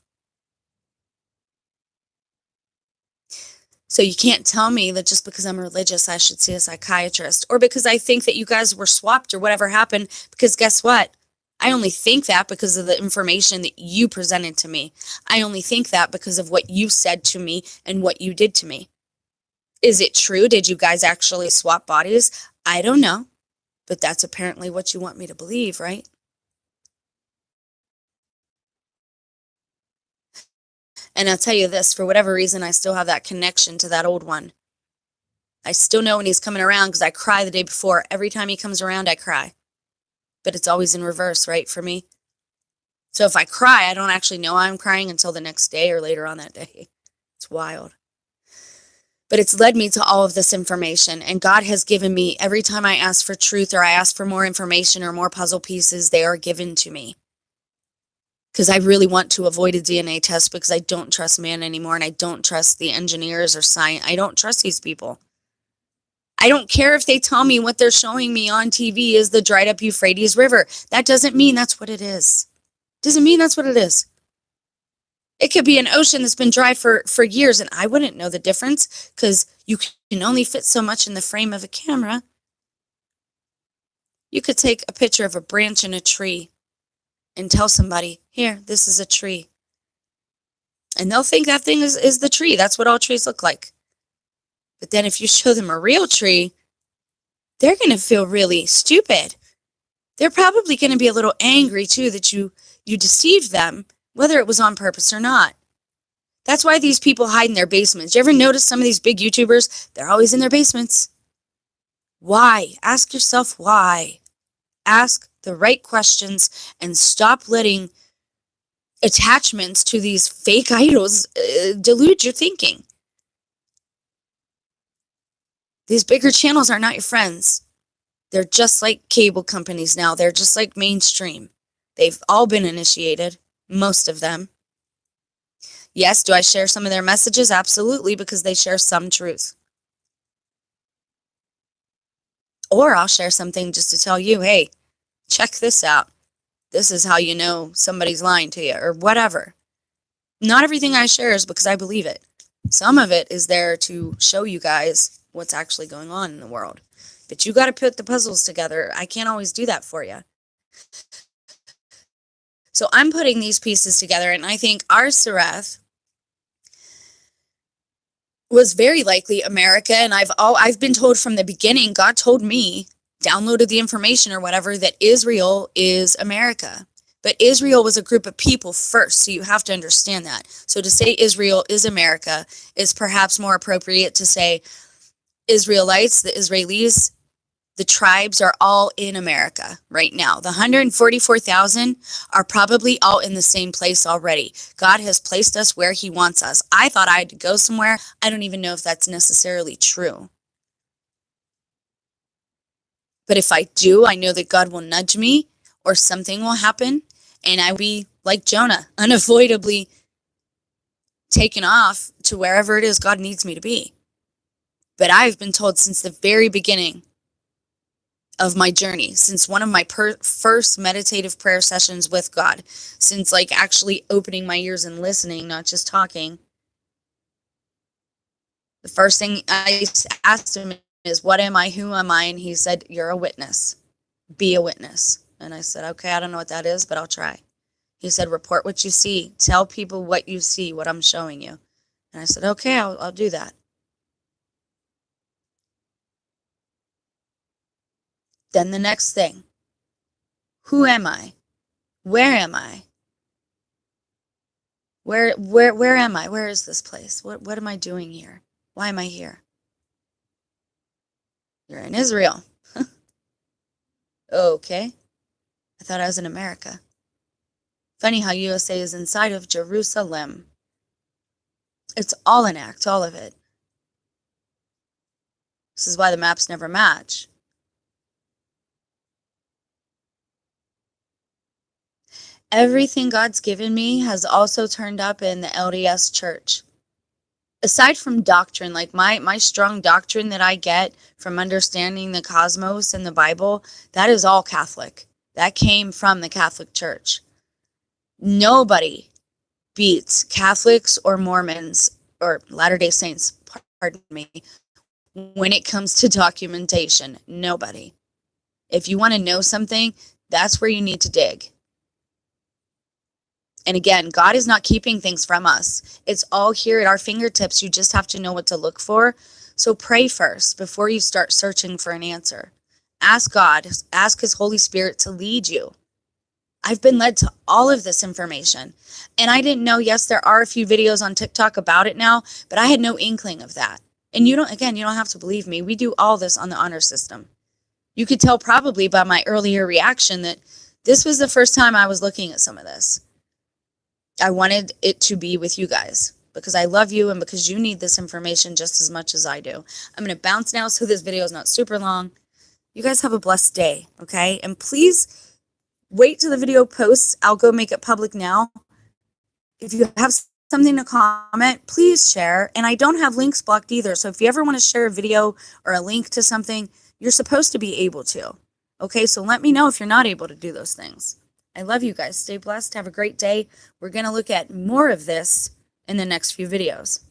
So you can't tell me that just because I'm religious, I should see a psychiatrist, or because I think that you guys were swapped or whatever happened, because guess what? I only think that because of the information that you presented to me. I only think that because of what you said to me and what you did to me. Is it true? Did you guys actually swap bodies? I don't know, but that's apparently what you want me to believe, right? And I'll tell you this, for whatever reason, I still have that connection to that old one. I still know when he's coming around because I cry the day before. Every time he comes around, I cry. But it's always in reverse, right, for me? So if I cry, I don't actually know I'm crying until the next day or later on that day. It's wild. But it's led me to all of this information. And God has given me, every time I ask for truth or I ask for more information or more puzzle pieces, they are given to me. Because I really want to avoid a DNA test because I don't trust man anymore. And I don't trust the engineers or science. I don't trust these people. I don't care if they tell me what they're showing me on TV is the dried up Euphrates River. That doesn't mean that's what it is. Doesn't mean that's what it is. It could be an ocean that's been dry for years, and I wouldn't know the difference because you can only fit so much in the frame of a camera. You could take a picture of a branch in a tree and tell somebody, here, this is a tree. And they'll think that thing is the tree. That's what all trees look like. But then if you show them a real tree, they're going to feel really stupid. They're probably going to be a little angry, too, that you deceived them, whether it was on purpose or not. That's why these people hide in their basements. You ever notice some of these big YouTubers? They're always in their basements. Why? Ask yourself why. Ask the right questions and stop letting attachments to these fake idols delude your thinking. These bigger channels are not your friends. They're just like cable companies now. They're just like mainstream. They've all been initiated, most of them. Yes, do I share some of their messages? Absolutely, because they share some truth. Or I'll share something just to tell you, hey, check this out. This is how you know somebody's lying to you, or whatever. Not everything I share is because I believe it. Some of it is there to show you guys what's actually going on in the world. But you got to put the puzzles together. I can't always do that for you. So I'm putting these pieces together, and I think Arsareth was very likely America, and I've been told from the beginning, God told me, downloaded the information or whatever, that Israel is America. But Israel was a group of people first, so you have to understand that. So to say Israel is America is perhaps more appropriate to say Israelites, the Israelis, the tribes are all in America right now. The 144,000 are probably all in the same place already. God has placed us where he wants us. I thought I had to go somewhere. I don't even know if that's necessarily true. But if I do, I know that God will nudge me or something will happen and I will be like Jonah, unavoidably taken off to wherever it is God needs me to be. But I've been told since the very beginning of my journey, since one of my first meditative prayer sessions with God, since like actually opening my ears and listening, not just talking, the first thing I asked him is, what am I? Who am I? And he said, you're a witness. Be a witness. And I said, okay, I don't know what that is, but I'll try. He said, report what you see. Tell people what you see, what I'm showing you. And I said, okay, I'll do that. Then the next thing, who am I? Where am I? Where am I? Where is this place? What am I doing here? Why am I here? You're in Israel. Okay. I thought I was in America. Funny how USA is inside of Jerusalem. It's all an act, all of it. This is why the maps never match. Everything God's given me has also turned up in the LDS church. Aside from doctrine, like my strong doctrine that I get from understanding the cosmos and the Bible, that is all Catholic. That came from the Catholic Church. Nobody beats Catholics or Mormons or Latter-day Saints, pardon me, when it comes to documentation. Nobody. If you want to know something, That's where you need to dig. And again, God is not keeping things from us. It's all here at our fingertips. You just have to know what to look for. So pray first before you start searching for an answer. Ask God, ask His Holy Spirit to lead you. I've been led to all of this information. And I didn't know, yes, there are a few videos on TikTok about it now, but I had no inkling of that. And you don't have to believe me. We do all this on the honor system. You could tell probably by my earlier reaction that this was the first time I was looking at some of this. I wanted it to be with you guys because I love you and because you need this information just as much as I do. I'm going to bounce now so this video is not super long. You guys have a blessed day, okay? And please wait till the video posts. I'll go make it public now. If you have something to comment, please share. And I don't have links blocked either. So if you ever want to share a video or a link to something, you're supposed to be able to. Okay, so let me know if you're not able to do those things. I love you guys. Stay blessed. Have a great day. We're going to look at more of this in the next few videos.